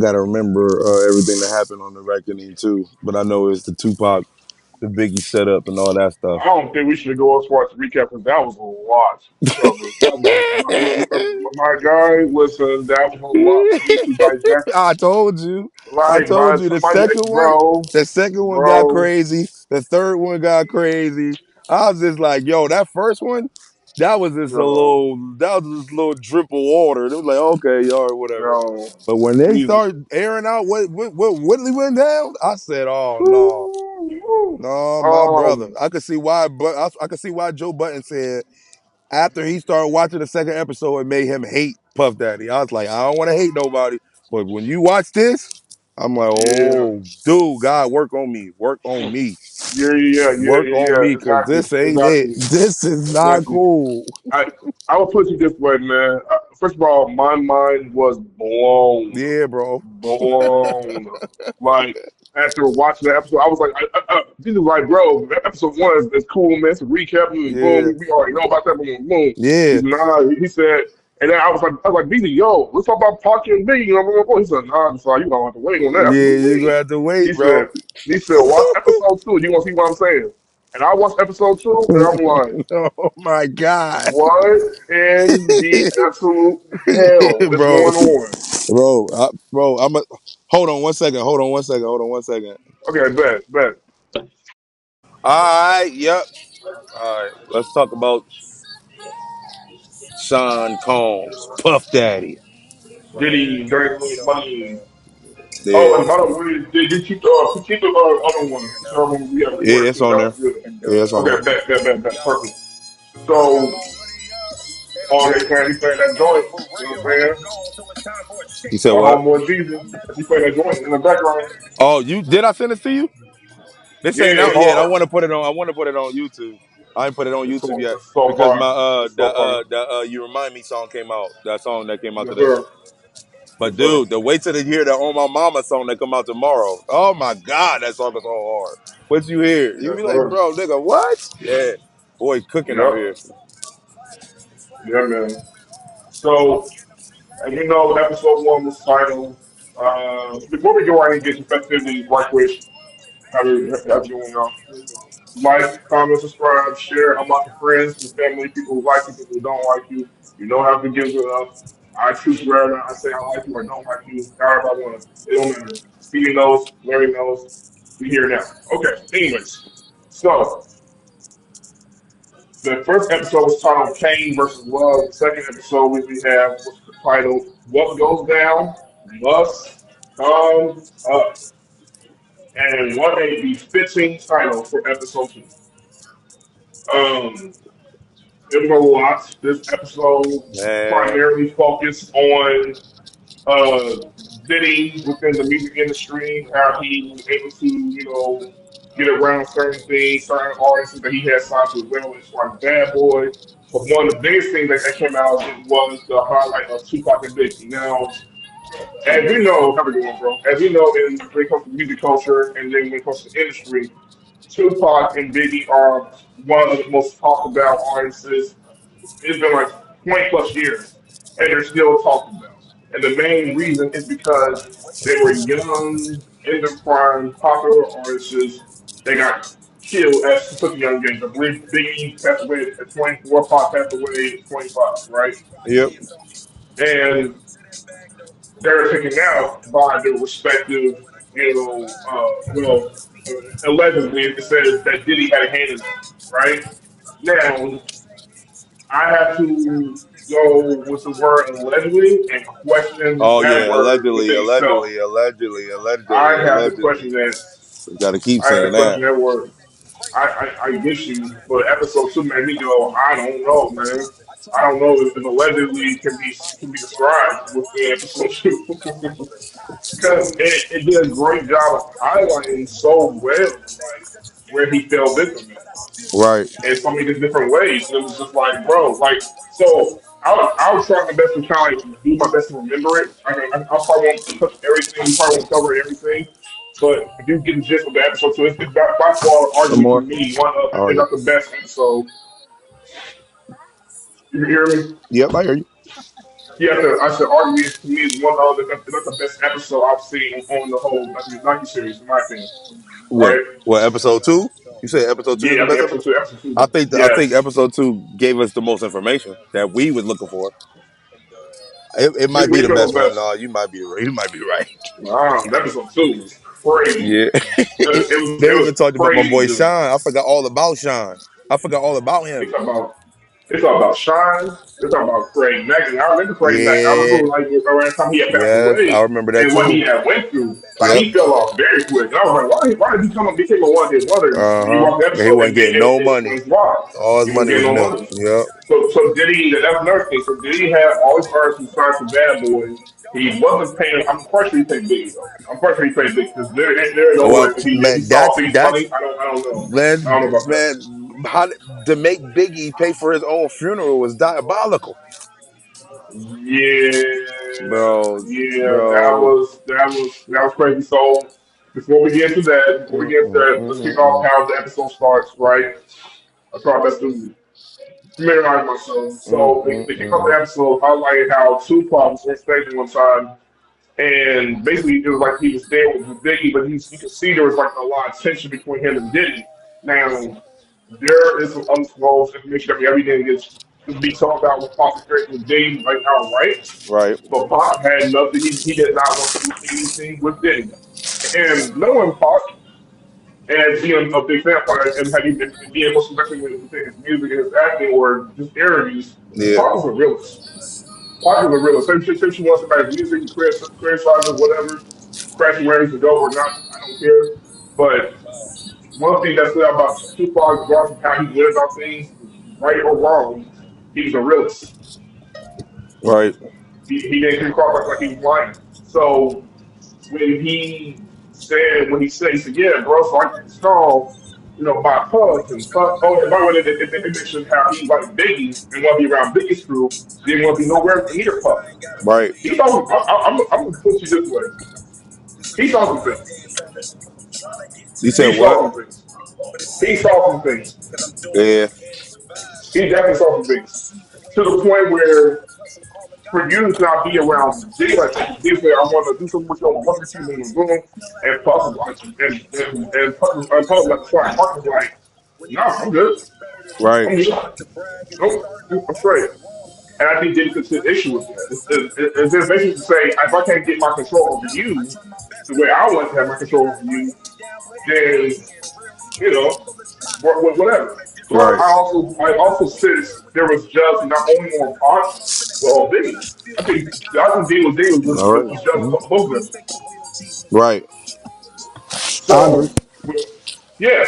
Gotta remember everything that happened on the reckoning too. But I know it's the Tupac, the Biggie setup, and all that stuff. I don't think we should go as far as recap because that was a lot. Brother. That was my guy. Listen, that was a lot for me to digest. I told you. I Like, told by you the somebody, second one. bro, The second one got bro, crazy. The third one got crazy. I was just like, yo, that first one, that was just a bro, little, that was just a little drip of water. It was like, okay, y'all, whatever. bro, But when they Beezy. start airing out what Whitley went down, I said, oh no, Woo. no, my brother. Um, I could see why, but I could see why Joe Button said after he started watching the second episode, it made him hate Puff Daddy. I was like, I don't want to hate nobody, but when you watch this, I'm like, yeah. oh, dude, God, work on me, Yeah, yeah, yeah, work yeah, on yeah. me, cause Exactly, this ain't it. exactly, This is not exactly. cool. I will put it this way, man. First of all, my mind was blown, Yeah, bro. blown. Like after watching the episode, I was like, "This is like, bro, that episode one is cool, man. It's a recap, and boom, Yeah, we already know about that, boom, boom." yeah, He's nah. He said, and then I was like, "BZ, yo, let's talk about Pocky and Biggie." You know, he said, "Nah, so you gonna have to wait on that." I said, yeah. "What you You gonna mean?" have to He wait, bro. said, "He said, watch episode two. You gonna see what I'm saying." And I watched episode two, and I'm like. Oh my God, What in the absolute hell is bro, going on? bro. I'm a. Hold on one second. Hold on one second. Hold on one second. Okay, bet, bet. All right. Yep. All right. Let's talk about Sean Combs, Puff Daddy. Diddy, Dirty Money. Oh, Yeah, and by the way, did you keep the other one? The third one we have yeah, recorded it's too. on That there. was good. Yeah, it's on there. Okay, bet, bet, bet, bet. Perfect. So, oh, he playing that joint. You know what I'm saying? You said My what? homeboy Beezy, he playing that joint in the background. Oh, you did I send it to you? This Yeah, ain't it's out yet. I hard. want to put it on. I want to put it on YouTube. I ain't put it on YouTube yet It's so because far. my It's so far. you remind me song came out. That song that came out Yes, today. sir. But Yes, sir. dude, the wait till the hear the On My Mama song that come out tomorrow. Oh my God, that song is so hard. What you hear? You Yes, be like, sir. bro, nigga, what? Yeah, boy, cooking out Yep. here. Yeah, man. So, as you know, episode one was titled. Before we go on and get to festivities, right quick, have you doing, y'all? Like, comment, subscribe, share among your friends and family, people who like you, people who don't like you. You know how to give it up. I choose whether I say I like you or don't like you, however I want to. It don't matter. Stevie knows, Larry knows. We here now. Okay, anyways. So, the first episode was titled Kane versus Love. The second episode we have was titled What Goes Down Must Come Up. And what a befitting title for episode two. Um, it was a lot. This episode Man, primarily focused on uh, Diddy within the music industry, how he was able to, get around certain things, certain artists that he had signed to as well, as far as Bad Boy. But one of the biggest things that came out of it was the highlight of Tupac and Biggie. Now, as we know, how we doing, bro? As we know, when it comes to music culture and then when it comes to industry, Tupac and Biggie are one of the most talked about artists. It's been like 20 plus years, and they're still talked about. And the main reason is because they were young, in their prime, popular artists. They got killed at such a young age. I believe Biggie passed away at 24, Pac passed away at 25, right? yep. And they were taken out by their respective, allegedly it says that Diddy had a hand in that, right? Now, I have to go with the word allegedly and question Oh that yeah, word allegedly, within itself. allegedly, allegedly, allegedly, I have to allegedly. question that. You gotta keep I have to saying that. question that word. I get you, but episode two made me go, I don't know, man. I don't know if allegedly can be described within episode two. Because it did a great job of highlighting so well, like where he fell victim at Right. in so many different ways. And it was just like, bro, like, so I'll try my best to kind of like do my best to remember it. I probably won't touch everything, probably won't cover everything. But if you get the gist of the episode, so it's by far, Some arguably for more. me, one of, All if right. not the best episode. You hear me? Yep, I hear you. Yeah, I said argument to me is one of that's the best episode I've seen on the whole docu series, in my opinion. What? Right? What episode two? You said episode two is Yeah, the I think best episode episode. two, episode two. I think Yes, episode two gave us the most information that we was looking for. It might be we the feel best the one. best. No, you might be right. You might be right. Episode two was crazy. Yeah. It They was even talked about my boy crazy. Sean. I forgot all about Sean. I forgot all about They him. talk about They talk about Shine. They talk about Craig Mack. And I remember Craig Mack. I remember Yeah. like around the time he had passed Yes, I away remember that and what too. he had went through. Like Yep. he fell off very quick. And I was like, why did he became a one hit wonder? Uh And you huh. watch the He episode wasn't and then getting no it money. explains why. All his He wasn't money getting was no nil. money. Yep. So did he? That's another thing. So did he have all his artists who signed to Bad Boy? He wasn't paying. I'm pretty sure he paid Biggie though. I'm pretty sure he paid Biggie because there no Well, way if he man, saw Biggie's that's money. I don't know. I man, don't know about that. man. How to make Biggie pay for his own funeral was diabolical, Yeah, bro. yeah, Bro. that was crazy. So before we get into that, let's kick off Mm-mm-mm-mm. how the episode starts, right? I try my best to familiarize myself. So they kick off the Mm-mm-mm-mm. episode highlighting how Tupac was on stage one time, and basically it was like he was there with Biggie, but you could see there was like a lot of tension between him and Diddy. Now there is some undisclosed information that we everything gets to be talked about with Pac's situation with Diddy, like outright. Right, But Pac had nothing. He did not want to do anything with Diddy. And knowing Pac and being a big fan of Pac and being most connected within his music and his acting or just interviews, yeah, Pac was a realist. Pac was a realist. Same shit you want somebody's music, criticize it, whatever, crashing wearing the dope or not, I don't care. But one thing that stood out about Tupac, regardless of how he went about things, right or wrong, he was a realist. right, He didn't come across like he was lying. So when he said, he said, yeah, bro, so I get installed, by Puff and Puff. Oh, and by the way, they mentioned how he like Biggie and want to be around Biggie's crew, didn't want to be nowhere near Puff. right. He thought, I'm going to put you this way. He saw some things. You He said saw what? some things. He saw some things. Yeah, He definitely saw some things. To the point where for you to not be around Jay like that, Jay said, I want to do something with you on 1 2 in the room, and Puff was like, and Puff was like, sorry, Puff was like, no, I'm good. right, I'm good. Nope, I'm straight. And I think Diddy took the issue with that. It's just basically to say, if I can't get my control over you the way I want to have my control over you, then, you know, whatever. Plus, right. I also sense there was just not only on Pac, but on Biggie. I think All right. was just both of them. Right. I agree. So yeah,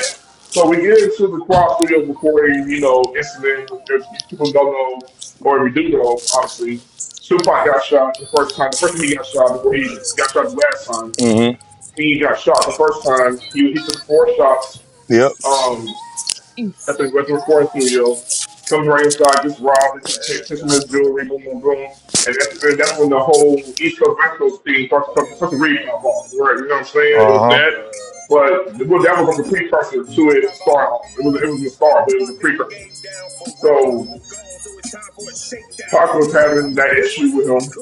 so we get into the cross studio recording, incident. If people don't know, or we do know, obviously, Tupac got shot the first time. The first time he got shot before he got shot the last time. Mm-hmm. He got shot the first time. He took 4 shots. Yep. Um, at the recording studio. Comes right inside, gets robbed, takes his jewelry, boom, boom, boom. And that's when the whole East Coast West Coast thing starts to really pop off. Right, you know what I'm saying? It was Uh huh. that. But that was like a precursor to it start off. It was the start, but it was a precursor. So Pac was having that issue with him.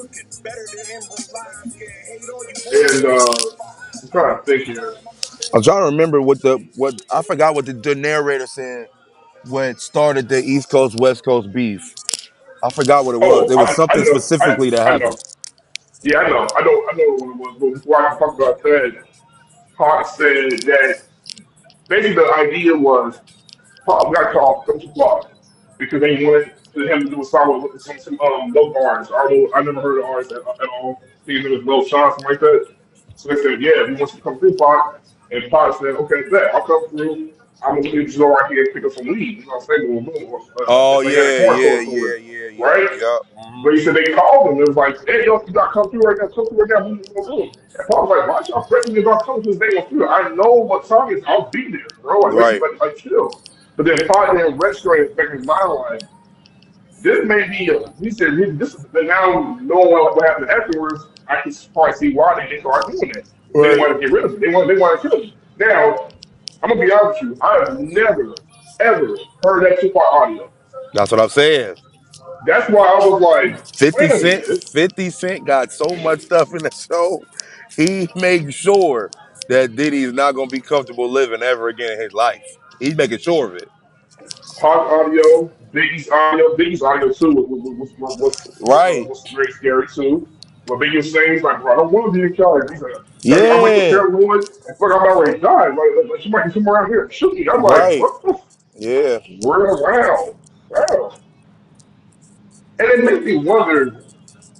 And I'm trying to think here. I'm trying to remember what I forgot what the narrator said when it started the East Coast West Coast beef. I forgot what it was. Oh, There was I something know. specifically that I happened. know. Yeah, I know what it was. But before I can talk about that, Hart said that basically the idea was Paul got called Coach Clark because they wanted him to do a song with some local artists. I never heard of artists at all. I think it was Lil Sean, something like that. So they said, yeah, he wants to come through Pac. And Pac said, okay, bet, I'll come through. I'm going to just go right here and pick up some weed. You know what I'm saying? Boom, boom. Oh Like at a yeah, corner yeah, store yeah, somewhere. yeah, yep, Right? yep. Mm-hmm. But he said they called him. It was like, hey, yo, you got to come through right now. Come through right now. What you going to do? And Paul was like, why y'all threatening me about coming to this day on through? I know what time it is. I'll be there, bro. Like, Right, like chill. But then Paul then registered back in his mind like, this may be, he said, this is, but now knowing what happened afterwards, I can probably see why they started doing that. They right. want to get rid of it. They want to kill him. Now, I'm going to be honest with you. I have never, ever heard that Tupac audio. That's what I'm saying. That's why I was like, 50 wait a Cent, minute. 50 Cent got so much stuff in the show. He makes sure that Diddy is not gonna be comfortable living ever again in his life. He's making sure of it. Hot audio, Biggie's audio too Right. was very scary too. What Biggie was saying, he's like, bro, I don't want to be in charge. He's like, I might get Yeah. paranoid and fuck, I'm already died. Like, she might come around here and shoot me. I'm like, Right. what the? Yeah. Wow, wow. And it makes me wonder,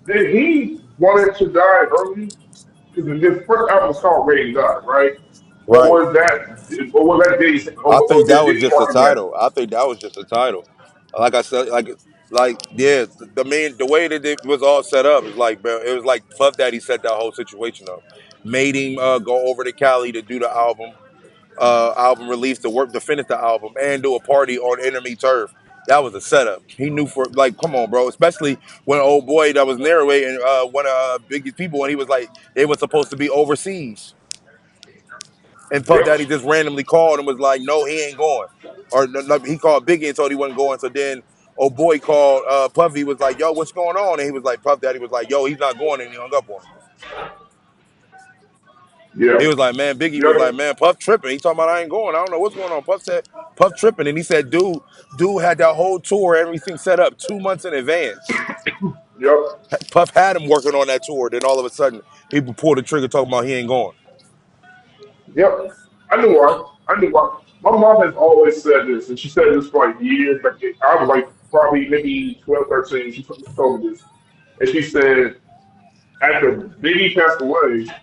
did he wanted to die early? Because his first album was called Ready to Die, right? Or Right. was that Diddy, I think or that did was Diddy just the want him dead? title. I think that was just the title. Like I said, yeah, the way that it was all set up is like, bro, it was like Puff Daddy set that whole situation up, made him go over to Cali to do the album release, to work to finish the album and do a party on enemy turf. That was a setup. He knew for like, come on, bro. Especially when old boy that was narrating one of Biggie's people, when he was like, they were supposed to be overseas. And Puff Yep, Daddy just randomly called and was like, "No, he ain't going." Or no, he called Biggie and told he wasn't going. So then, oh boy called Puffy, was like, "Yo, what's going on?" And he was like, Puff Daddy was like, "Yo, he's not going," and he hung up on him. He yep, was like, "Man," Biggie was like, yep, "Man, Puff tripping." He talking about, "I ain't going. I don't know what's going on." Puff said, "Puff tripping," and he said, "Dude had that whole tour, everything set up 2 months in advance." yep, Puff had him working on that tour. Then all of a sudden, he pulled the trigger, talking about he ain't going. yep. I knew why. I knew why. My mom has always said this, and she said this for like years. Like I was like probably maybe 12, 13. She told me this, and she said after Biggie passed away,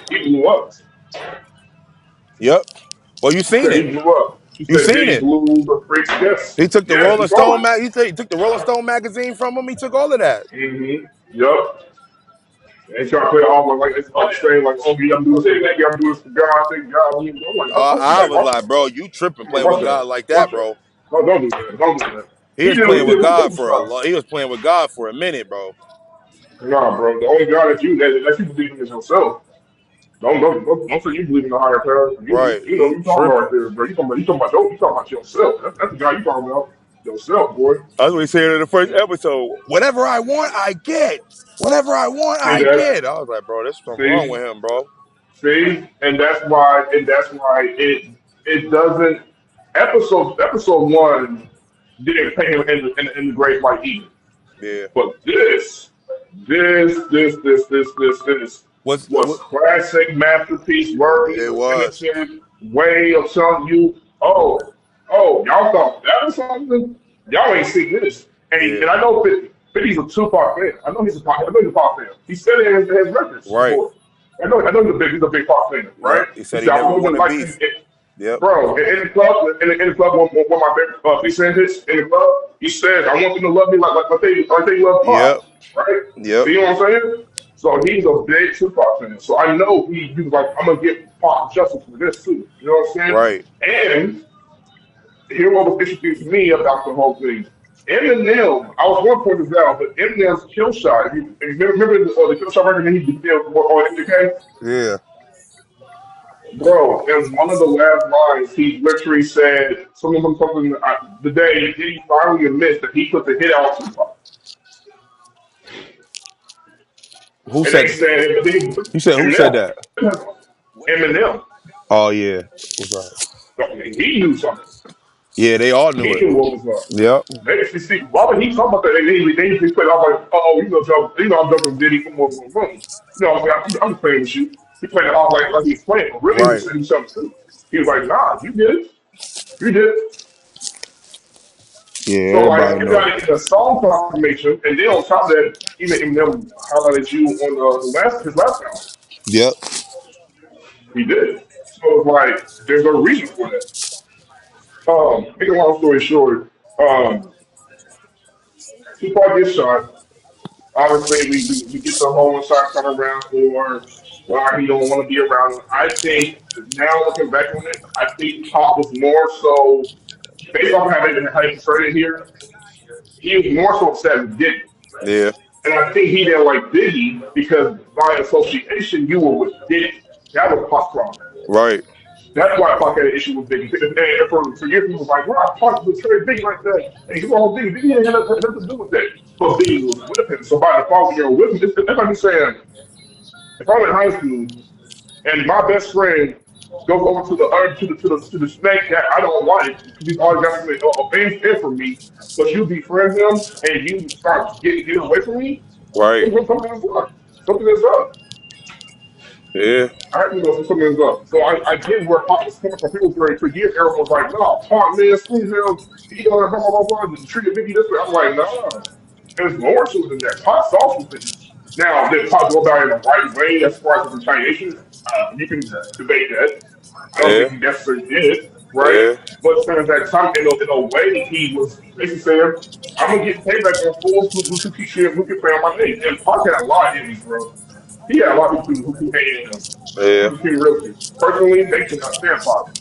he blew up. Yep. Well, you She seen said he it. blew up. She You said seen Biggie it. blew the freaks. Yes, He took the yes, she Rolling saw Stone it. he took the Rolling Stone magazine from him. He took all of that. Yup. And trying to play all like it's all saying like, oh, yeah, I'm doing this, yeah, I'm doing this for God, thank God. I'm like, don't do I that, was bro. like, bro, you tripping Like, playing watch with that, God like that, watch that. bro. No, don't do that, don't do that. He was He playing with did God with for a stuff. lot. He was playing with God for a minute, bro. Nah, bro, the only God that you believe in is yourself. Don't say you believe in the higher power. Right. You know He you talking about right tripping. there, bro. You talking about yourself. That's the guy you talking about. Yourself, boy. That's what he said in the first episode. Whatever I want, I get. Whatever I want, See I that? get. I was like, bro, there's something wrong See? with him, bro. See, and that's why it doesn't. Episode one didn't pay him in the great light either. Yeah. But this What's was what? classic masterpiece worthy It of was. imitative way of telling you, y'all thought that was something. Y'all ain't seen this. Yeah. And I know 50's a Tupac fan. I know he's a pop fan. He said it in his records Right. before. I know he's a big pop fan, right? Yep. He He said he said I never wasn't wanted like beef. Yep. bro, in the club, one of my favorite recent hits in the club, he says, "I want them to love me like they love Yep. Pop," right? Yep. See what I'm saying? So he's a big Tupac fan. So I know he was like, "I'm gonna give Pop justice for this too." You know what I'm Right. saying? And here what was interesting to me about the whole thing. Eminem, I was going to point this out, but Eminem's kill shot. If you remember the kill shot record that he did on MJK? Yeah. Bro, in one of the last lines, he literally said something the day he finally admits that he put the hit out on Tupac. Who And they said? said, You said who said Eminem, that? Eminem, Oh yeah. What's right? he knew something. Yeah, they all He knew it. knew what was up. Yep. They see, why would he talk about that? They put off like, oh, I'm jumping Diddy from over the room. You know, I'm just playing with you. He played it off like he's playing, but really he was Right. saying something too. He was like, nah, you did it. You did it. Yeah, So like everybody you know. got to get a song confirmation, and then on top of that, even Eminem highlighted you on the last his last album. Yep. He did. So it's like there's a reason for that. Make a long story short, Tupac gets shot. Obviously, we get the whole inside come around for why he don't want to be around. I think now looking back on it, I think Pop was more so based off how they portrayed it here. He was more so upset with Diddy. Yeah. And I think he didn't like Diddy because by association, you were with Diddy. That was Puff's problem. Right. That's why Pac had an issue with Biggie. And for years, people was like, "Why Pac betrayed Biggie like that?" And he's all Biggie. Biggie ain't had nothing to do with that. But Biggie was with him. So by default, when you're with him, it's like me saying, if I'm in high school and my best friend goes over to the other to the snake that I don't like because he's always got something in for me, but you befriend him and you start getting away from me, Right. something is up. Something is up. Yeah. I you know something is up. So I get where Pop was coming from. People for years, everyone was like, "No, Pop man, screw him. He blah blah blah blah. Treated Biggie this way." I'm like, "Nah, there's more to it than that. Pop saw some things. Now, did Pop go about it in the right way as far as the retaliation? You can debate that. I don't think Yeah. he necessarily did, right? Yeah. But since that time, in a way, he was basically saying, "I'm gonna get payback on fools who keep shit, who keep playing on my name." And Pop had a lot of enemies, bro. He had a lot of people who hated him. Yeah. I'm just being real with you. Personally, they could not stand Pop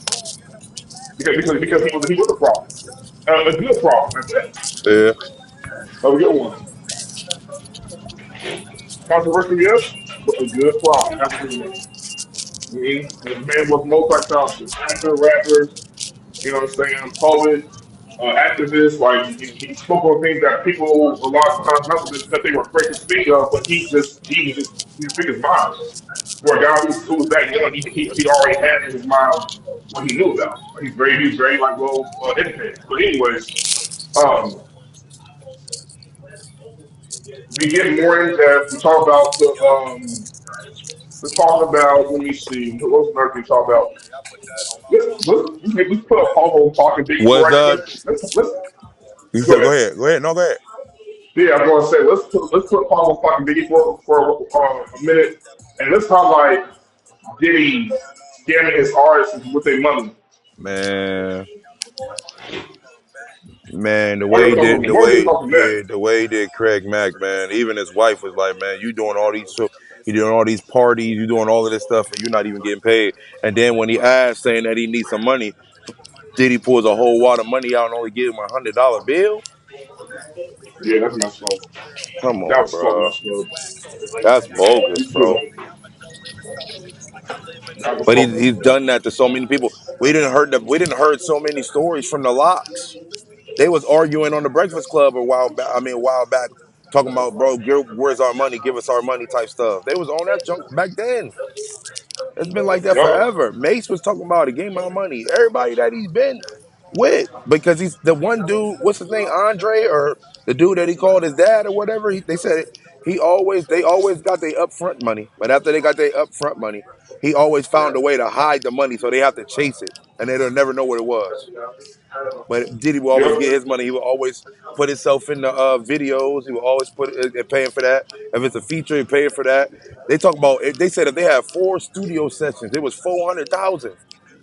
because he was a problem, a good problem at that. Yeah. A good one. Controversial, yes, but a good problem. Absolutely. I mean, the man was multi-talented, actor, rapper, you know what I'm saying, poet, activist. Like he spoke on things that people a lot of times not that they were afraid to speak of, but he speak his mind. For a guy who was that young, he already had in his mind what he knew about. He's very like well educated. But anyways, um, we get more in depth. We talk about the let's talk about. Let me see. What was another thing to talk about? Let's put a pause on talking Biggie for Was right quick. Let's you go said go ahead. ahead. Go ahead. No, go ahead. Yeah, I'm going to say let's put Pablo fucking Biggie for a minute, and let's highlight Diddy scamming his artists with their money. Man. Man, the Why way you he did, talking? Why are you talking that? the way he did Craig Mack, man. Even his wife was like, man, you doing all these, you doing all these parties, you doing all of this stuff, and you're not even getting paid. And then when he asked, saying that he needs some money, Diddy pulls a whole wad of money out and only give him $100 bill. Yeah, that's messed up. Come That on, was so bro. messed up. That's bogus, You bro. could. That was But so he's messed up. done that to so many people. We didn't heard so many stories from the locks. They was arguing on the Breakfast Club a while back. I mean, a while back, talking about, bro, where's our money? Give us our money type stuff. They was on that junk back then. It's been like that Yup. forever. Mace was talking about it, gave my money. Everybody that he's been with, because he's the one dude. What's his name, Andre, or the dude that he called his dad or whatever? They said it. They always got their upfront money, but after they got their upfront money, he always found a way to hide the money, so they have to chase it, and they'll never know what it was. But Diddy will always get Yup. his money. He will always put himself in the videos. He will always put it, paying for that. If it's a feature, he paying for that. They talk about. They said if they had 4 studio sessions, it was 400,000.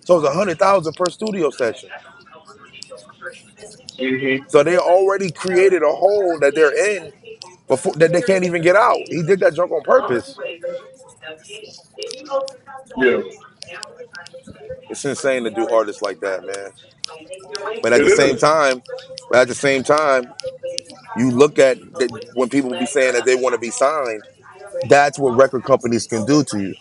So it's 100,000 per studio session. Mhm. So they already created a hole that they're in before that they can't even get out. He did that junk on purpose. Yeah. It's insane to do artists like that, man. But It is. at the same time, you look at that when people be saying that they want to be signed. That's what record companies can do to you.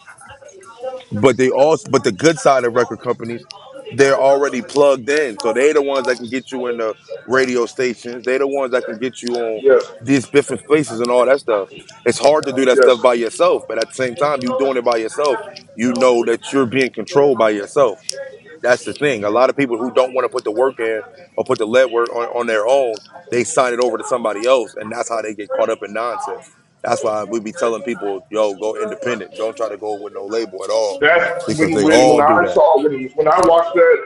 But the good side of record companies, they're already plugged in. So they're the ones that can get you in the radio stations. They're the ones that can get you on Yes. these different places and all that stuff. It's hard to do that stuff Yes. by yourself, but at the same time, you doing it by yourself, you know that you're being controlled by yourself. That's the thing. A lot of people who don't want to put the work in or put the lead work on their own, they sign it over to somebody else, and that's how they get caught up in nonsense. That's why we be telling people, yo, go independent. Don't try to go with no label at all, That's because they all when do I that. saw when I watched that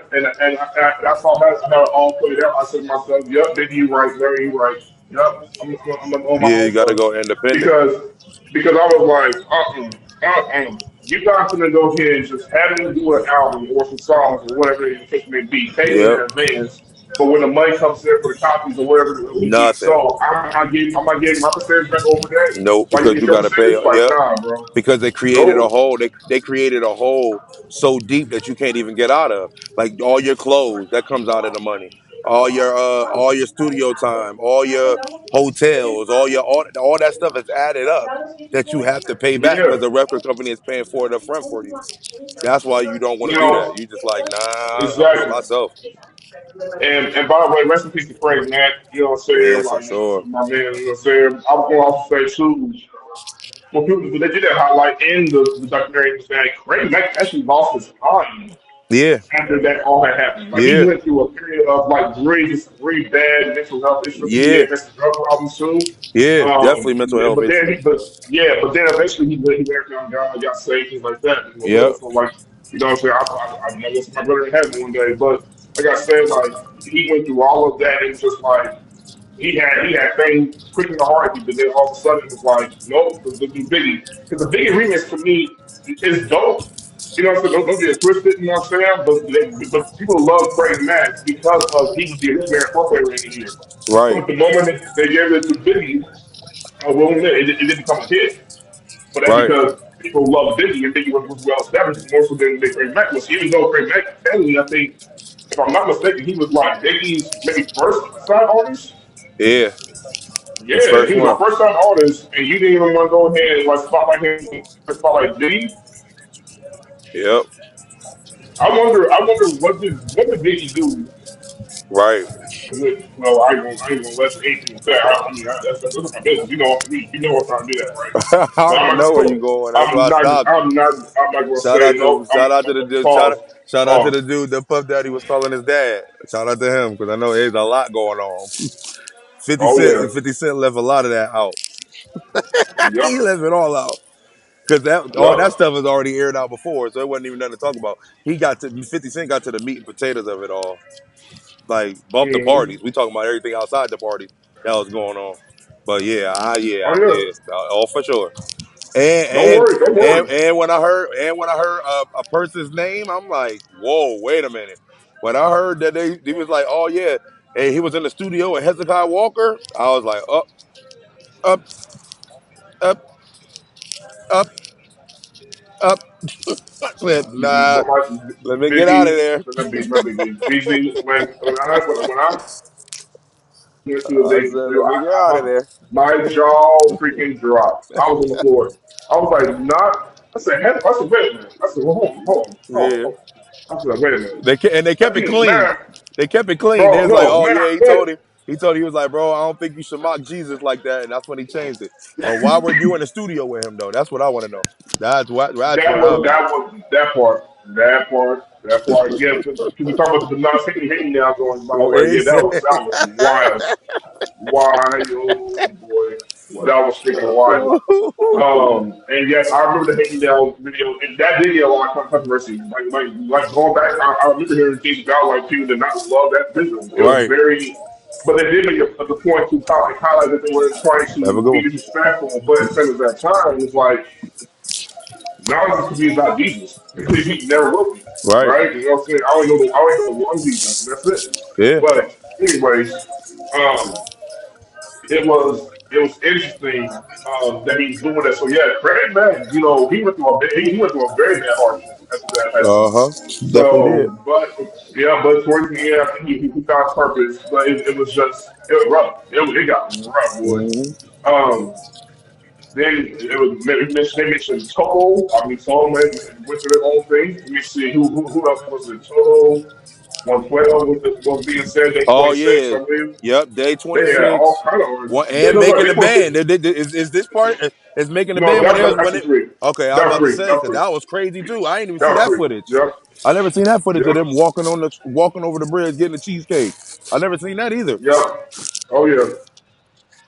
I saw how it all played out. I said to myself, "Yep, maybe you right, very you right. Yep, I'm on my Yeah, own you got to stuff go independent. because I was like, you guys gonna go here and just have me do an album or some songs or whatever the case may be, pay me in Yep. advance." But when the money comes in for the copies or whatever we get Nothing. sold, I'm not getting my percentage back over that. Nope. Why you Because get you your got to pay. percentage? Like, Yep. nah, bro. Because they created a No. hole. They created a hole so deep that you can't even get out of. Like all your clothes, that comes out of the money. all your studio time, all your hotels, all that stuff is added up that you have to pay back Yeah, because the record company is paying for it up front for you. That's why you don't want you to do that. know You just like, nah, I'm doing it exactly. myself. And by the way, rest in peace to Frank, man. You know what I'm Yeah, saying? for Like, sure. my man, you know what I'm saying? I was going to also say, too, well, people, they did that highlight in the documentary was that Craig Mack actually lost his mind Yeah, after that all had happened. Like, he yeah, went through a period of, like, really bad mental health issues. I think he yeah, had mental drug problems, too. yeah. Definitely mental health But then issues. but then eventually he went down, got saved, things like that. You know, Yep. so like, you know what I'm saying? I know what's my brother in heaven one day, but like I said, like he went through all of that and just like he had things quick in the heartbeat, but then all of a sudden it was like, nope, the Biggie. Because the Biggie remix to me is dope. You know what I'm saying? Don't get it twisted, you know what I'm saying? But people love Craig Mack because of he was the originator incorporator in here. Right. But the moment they gave it to Biggie, well, it didn't become a hit. But that's Right. because people love Biggie and Biggie was well established more so than Craig Mack was. Even though Craig Mack, technically, I think, if I'm not mistaken, he was like Biggie's maybe first side artist. Yeah. His Yeah, first he was my one. first time artist, and you didn't even want to go ahead and like spotlight him, spotlight Diddy. Yep. I wonder what did Biggie do Right. with? Well, I ain't gonna let anything say. I mean, that's not my business. You know I'm trying to do that, right? I But I'm already not know where gonna. you going. That's why I'm I not. stopped. I'm not gonna say no. Shout out to the I'm dude. pause. Shout out to Pause. the dude that Puff Daddy was calling his dad. Shout out to him because I know there's a lot going on. 50 Oh Cent, yeah. 50 Cent left a lot of that out. Yep. He left it all out because all that Yep. stuff was already aired out before, so it wasn't even nothing to talk about. 50 Cent got to the meat and potatoes of it all. Like bump the Hmm. parties. We talking about everything outside the parties that was going on. But Oh yeah. yeah, all for sure. And Don't worry. Don't worry. and when I heard a person's name, I'm like, whoa, wait a minute. When I heard that they was like, oh yeah, and he was in the studio with Hezekiah Walker, I was like, up, up, up, up. I said, nah, My let me get out of Biggie. there. Let me not Biggie. BZ. When I went to I the said, studio, let me get out of there. my jaw freaking dropped. I was on the floor. I was like, not. I said, wait a minute. I said, well, Yeah, hold on. I said, wait a minute. they kept it clean. Man, They kept it clean. They bro, was like, no, oh man, yeah, I quit. he was like, bro, I don't think you should mock Jesus like that, and that's when he changed it. But why were you in the studio with him though? That's what I want to know. That's That where was I'm at. that part. Yeah, because we talk about the non hating now going by the way. Yeah, It's- that was wild, wild boy. Well, that was freaking wild. And yes, I remember the hating down video. And that video, a lot of controversy. Like going back, I remember hearing things about like people did not love that video. It was right. very, but they did make the point to highlight that they were trying Have a to good be one. disrespectful, but at the same that time, it's like knowledge to me is not Jesus. He never will be. Right. Right? You know what I'm saying? I only know one Jesus, and that's it. Yeah. But anyways, um, it was interesting that he's doing that. So yeah, Craig Mack, he went through a very bad hardship after that happened. Uh huh. Definitely did. So, but towards the end, I think he found purpose. But it was just it was rough. It got rough, boy. Hmm. Um, then they mentioned Toto. I mean, Toto went through their own thing. Let me see who else was it? Toto, 112 was being said. Day Oh 26, yeah. I believe. Yep. Day They had all 26. kind of artists. One Yeah, and no, no, making they the supposed to. band. Is this part? Is making the No, band when they was that's when for it? free. Okay, I was That's about to free. say That's because free. that was crazy too. I ain't even see That's that free. footage. Yep. I never seen that footage of them Yep. walking over the bridge getting the cheesecake. I never seen that either. Yep. Oh yeah.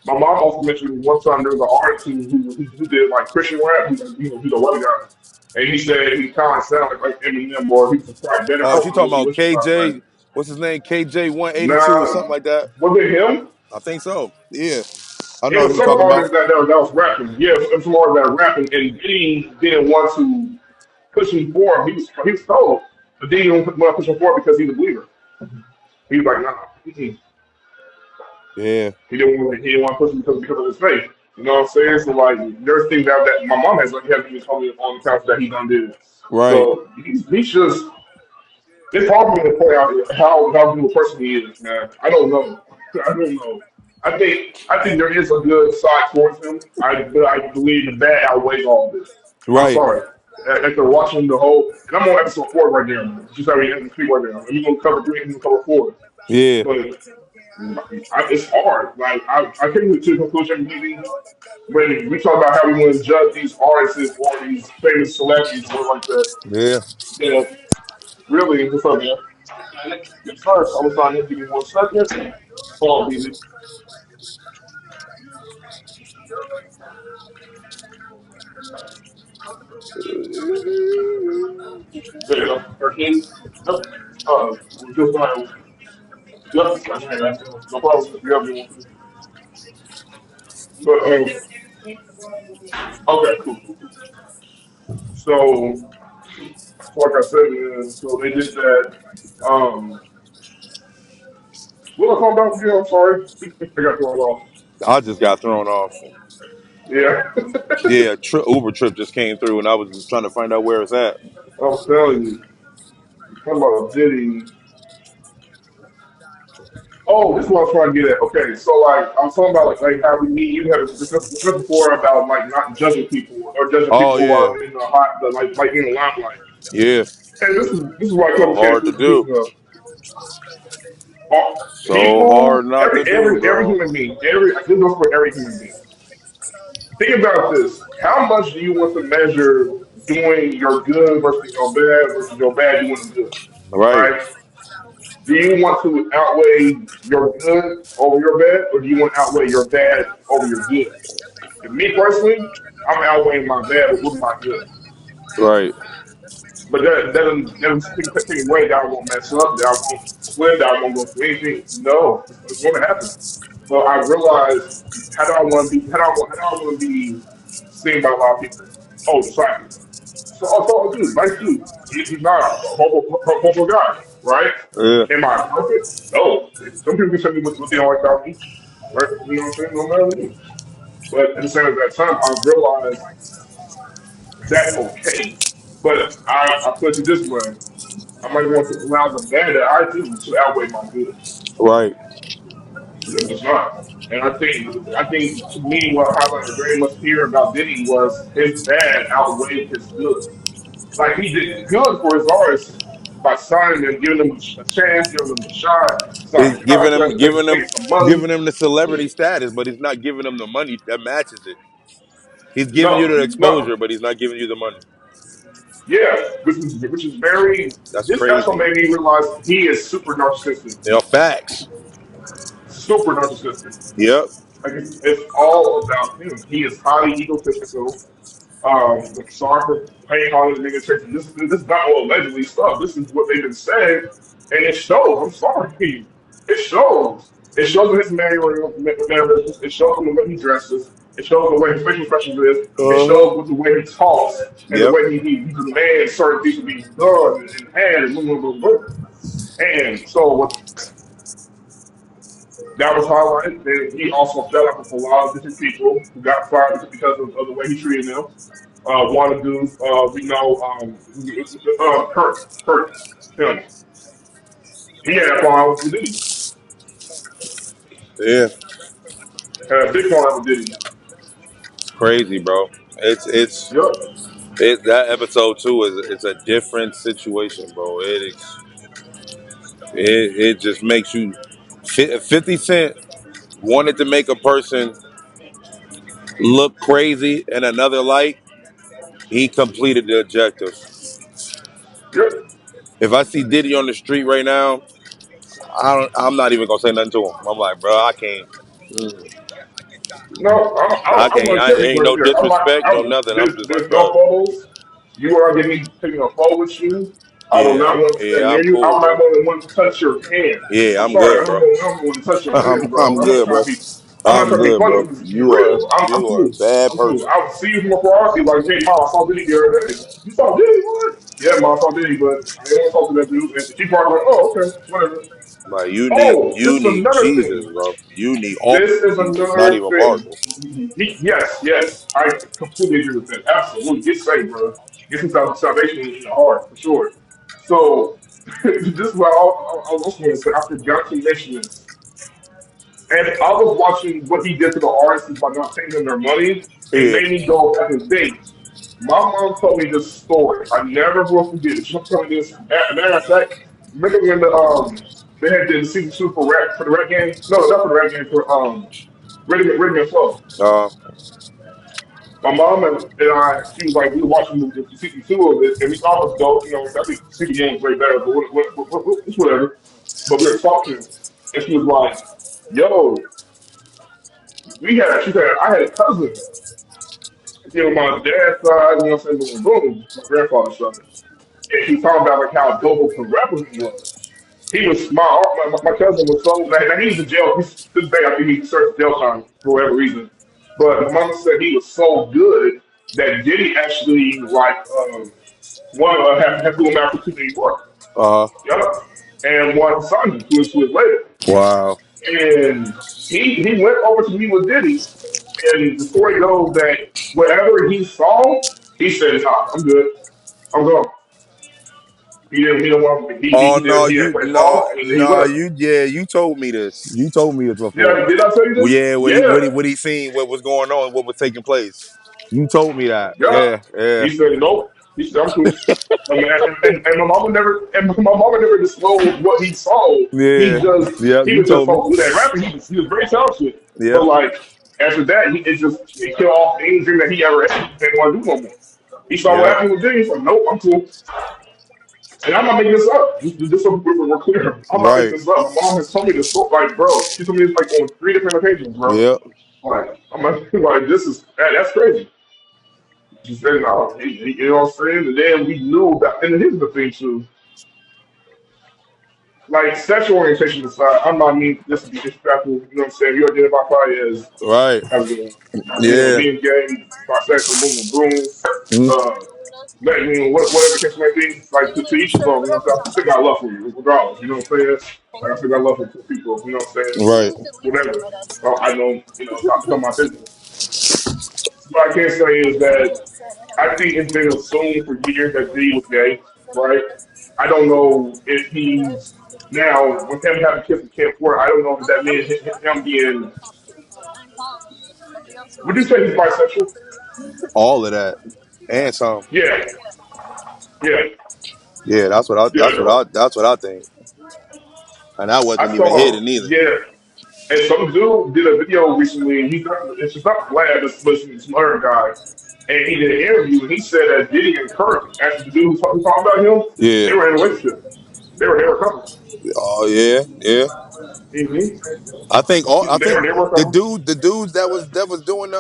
My mom also mentioned one time there was an artist who did like Christian rap. He's a white guy, and he said he kind of sounded like Eminem, or he was probably better. I Oh, she don't know talking about which one, man. KJ. What's his name? KJ 182 or something Nah, like that. was it him? I think so. Yeah, I It know was who you some talking about. artist that was rapping. Yeah, it was some artist that was rapping, and he didn't want to push him forward. He was told, but then he didn't want to push him forward because he's a believer. He was like, nah. Yeah. He didn't want to push him because of his faith. You know what I'm saying? So like, there's things that my mom has been told me on the couch that he done did. Right. So he's just It's hard for me to point out how good a person he is, man. I don't know. I don't know. I think there is a good side towards him. But I believe the bad outweighs all of this. I'm Right. sorry. After watching the whole, and I'm on episode 4 right now. Just how we end the speak right now. And we're gonna cover 3 and we're gonna cover 4. Yeah. But it's hard. Like I came to the conclusion meeting when we talk about how we want to judge these artists or these famous celebrities or like that. Yeah. You know, really, what's up, man? Yes, sir. So I'm gonna sign in. Give me 1 second. Hold on, BZ. There you go. 13. Yep. Just like, yep. No problem. You have me one. But okay, cool. So, like I said, man, so they did that. Um, what was I talking about again? I'm sorry. I got thrown off. I just got thrown off. Yeah, Yeah, Uber trip just came through, and I was just trying to find out where it's at. I'm telling you. Talking about Diddy. Oh, this is what I was trying to get at. Okay, so like I was talking about like how we need you had discussed before about like not judging people or judging Oh people who yeah, are in the hot the, like in the limelight. yeah. And this is what I So came hard to to the do. conclusion of. So hard People, not to do, every bro. human being, this goes for every human being. Think about this. How much do you want to measure doing your good versus your bad doing the good? Right, Right? Do you want to outweigh your good over your bad, or do you want to outweigh your bad over your good? And me personally, I'm outweighing my bad with my good. right. But that doesn't take away that I won't mess up, that I won't slip, that I won't go through anything. No, it's going to happen. But I realized how do I want to be seen by a lot of people? Oh, disciple. So dude, nice dude. He's not a horrible guy, right? Yeah, Am I perfect? No. Some people can tell me what they don't like about me, right? You know what I'm saying? No matter me. But at the same that time, I realized that's okay. But I put it this way: I might want to allow the bad that I do to outweigh my good. right. It does not. And I think to me, what I highlighted very much here about Diddy was his bad outweighed his good. Like he did good for his artists by signing them, giving them a chance, giving them a shot, He's signing contracts, making some money. giving him the celebrity status, but he's not giving him the money that matches it. He's giving you No, the no, exposure, but he's not giving you the money. yeah, which is very. That's This episode crazy. made me realize he is super narcissistic, You know, facts. super narcissistic. Yep. Like it's all about him. He is highly egotistical. Sorry for paying all this nigga attention. This is not all allegedly stuff. This is what they've been saying, and it shows. I'm sorry, it shows. It shows in his mannerisms. It shows in the way he dresses. It shows the way his facial expressions is. It Uh huh. shows with the way he talks and the Yep. way he demands certain things to be done and had and blah, blah, blah, blah. And so what that was highlighted. Then he also fell out with a lot of different people who got fired because of the way he treated them. One of the dudes, we know, Kurt, him. He had a problem with Diddy. Yeah. Had a big problem with Diddy. Crazy, bro. It's Yep, that episode too is it's a different situation, bro. It just makes you 50 Cent wanted to make a person look crazy in another light. He completed the objective. yep. If I see Diddy on the street right now, I'm not even gonna say nothing to him. I'm like, bro, I can't. Mm, No, I I'm can't. going to I tell you ain't right no there. disrespect, no nothing. I'm just There's like, no bro, photos. You are getting me taking a photo with you. I will yeah, not want to stand yeah, near I'm you. I cool, might bro. want to touch your hand. Yeah, I'm I'm sorry, good, bro. I don't want to touch your hand, I'm bro. I'm not good, trying bro. to be. I'm not I'm trying to be good, funny. bro. I'm just being real. I'm You are a cool. bad I'm cool. person. I would see you from afar. I'd be like, hey, mom, I saw Diddy the other day. You saw Diddy? What? Yeah, mom, I saw Diddy, but I didn't want to talk to that dude. And she probably like, oh, okay, whatever. Like Oh, this you is need another Jesus, thing. bro. You need all This is Jesus, not another even thing. partial. Yes, yes, I completely agree with that. Absolutely, get saved, bro. Get some salvation in your heart for sure. So. This is what I was also going to say. I forgot to mention this. And I was watching what he did to the artists by not paying them their money. It Yeah. made me go back and think. My mom told me this story. I never will forget it. She told me this. Matter of fact, remember when they had the season two for the Red game? No, not for the Red game for Ready and Flow. Uh. My mom and I, she was like, we were watching the season two of it, and we thought it was dope. You know, I think season one was way better, but it's whatever. But we were talking, and she was like, "Yo, she said, I had a cousin, on my dad's side, you know what I'm saying, boom, boom, my grandfather's side. And he was talking about like how dope of a rapper he was. He was my cousin was so now he's in jail. He's to this day I think he served jail time for whatever reason. But my mama said he was so good that Diddy actually like one have to him out for New York. Uh. Yep. And wanted to sign him to his label. Wow. And he went over to meet with Diddy. And the story goes that whatever he saw, he said, "Nah, I'm good. I'm gone." He didn't want Oh no, he didn't you play no ball, and he no left. you yeah you told me this. You told me this before. Did I tell you Well, this? yeah, Yeah, what he seen, what was going on, what was taking place. You told me that. yeah. Yeah, yeah, He said nope. He said I'm cool. And my mama never disclosed what he saw. yeah. Yep. He You was just told me. so good at rapping. He was very talented. But Yep. like after that, it killed off anything that he ever had. He didn't want to do no more. He saw what Yep. happened with Diddy. He's like, nope, I'm cool. And I'm not making this up. Just so we're clear. I'm not making Right. this up. My mom has told me this. Like, bro, she told me this like on three different occasions, bro. Yep. Like, I'm like, this is that's crazy. She said, no, you know what I'm saying? And then we knew that, and here's the thing too. Like sexual orientation aside, I'm not mean this to be disrespectful. You know what I'm saying? You identify probably Right. as Yeah. being gay, bisexual, boom, boom, boom. Mm. Uh, whatever the case may be, like to each his own. You know what I'm saying? I still got love for you, regardless. You know what I'm saying? Like I still got love for people. You know what I'm saying? Right. Whatever. I know. You know, it's not my business. What I can say is that I think it's been assumed for years that D was gay, right? I don't know if he's now with him having kids with Kim Ford. I don't know if that means him being. Would you say he's bisexual? All of that and some. Yeah, yeah, Yeah, yeah, bro. that's what I think. And that I wasn't even saw. hidden either. Yeah, and some dude did a video recently. And it's just not Vlad, but some other guy, and he did an interview. And he said that Diddy and Kirk, actually the dude who talking about him, they Yeah. were in a relationship. They were a couple. Oh yeah. Yeah. Mm-hmm. I They think were a couple. the dudes that was doing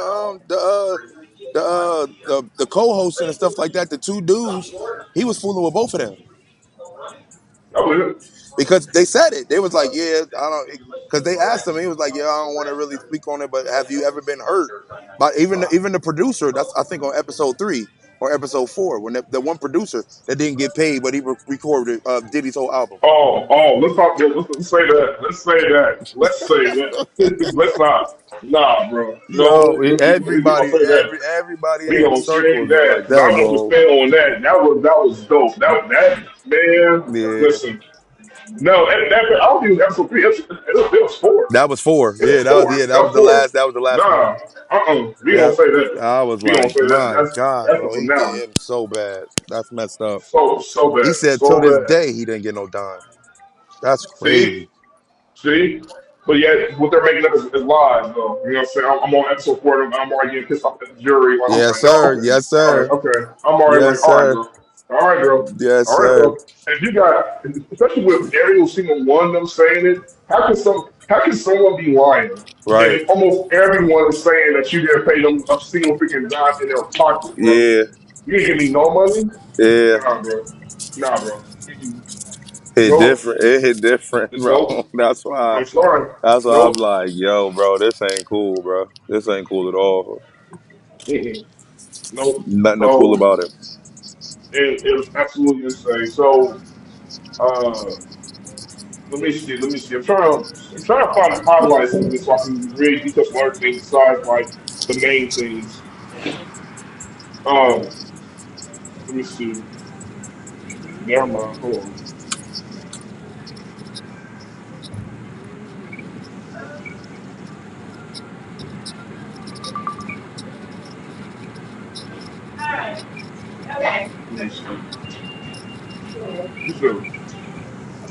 the co-hosting and stuff like that, the two dudes, he was fooling with both of them That was it. because they said it. They was like, yeah, I don't, because they asked him. He was like, yeah, I don't want to really speak on it, but have you ever been hurt? But even the producer, that's I think on episode 3 or episode 4, when the one producer that didn't get paid, but he recorded Diddy's whole album. Oh, let's talk. Let's say that. Let's say that. Let's say that. Let's not. Nah, bro. No, No, we gonna everybody, say that. everybody We in his gonna circle change was that. like Cause I that, want to bro. stand on that. That was dope. That man. Yeah, Listen. No, I don't think it was episode three. It was four. that was 4. It was four. Yeah, That was four. that was the last one. Nah. We gonna Yep. say that. I was We gonna like, say that. my God, That's a bro, he did finale. him so bad. That's messed up. So He bad. said till So this bad. day he didn't get no dime. That's See. crazy. See? But yet, what they're making up is lies, though. You know what I'm saying? I'm on episode four, and I'm already getting pissed off at the jury. Like, I'm Yes, like, no, sir. okay. Yes, All right, sir. okay. I'm already Yes, like, all right, sir. bro. All right, bro. Yes, All right, sir. bro. And you got, especially with every single one of them saying it, how can someone be lying? Right. And almost everyone is saying that you didn't pay them a single freaking dime in their pocket, bro. Yeah. You didn't give me no money? Yeah. Nah, bro. Nah, bro. Mm-mm. Hit Nope. different. It hit different, bro. Nope. That's why. I'm sorry. That's why I'm Nope. like, yo, bro, this ain't cool, bro. This ain't cool at all. Mm-mm. Nope. Nothing cool So about it. it was absolutely insane. So let me see. Let me see. I'm trying to find highlights of this so I can really detail some other things besides like the main things. Let me see. Never mind. Hold on. You do.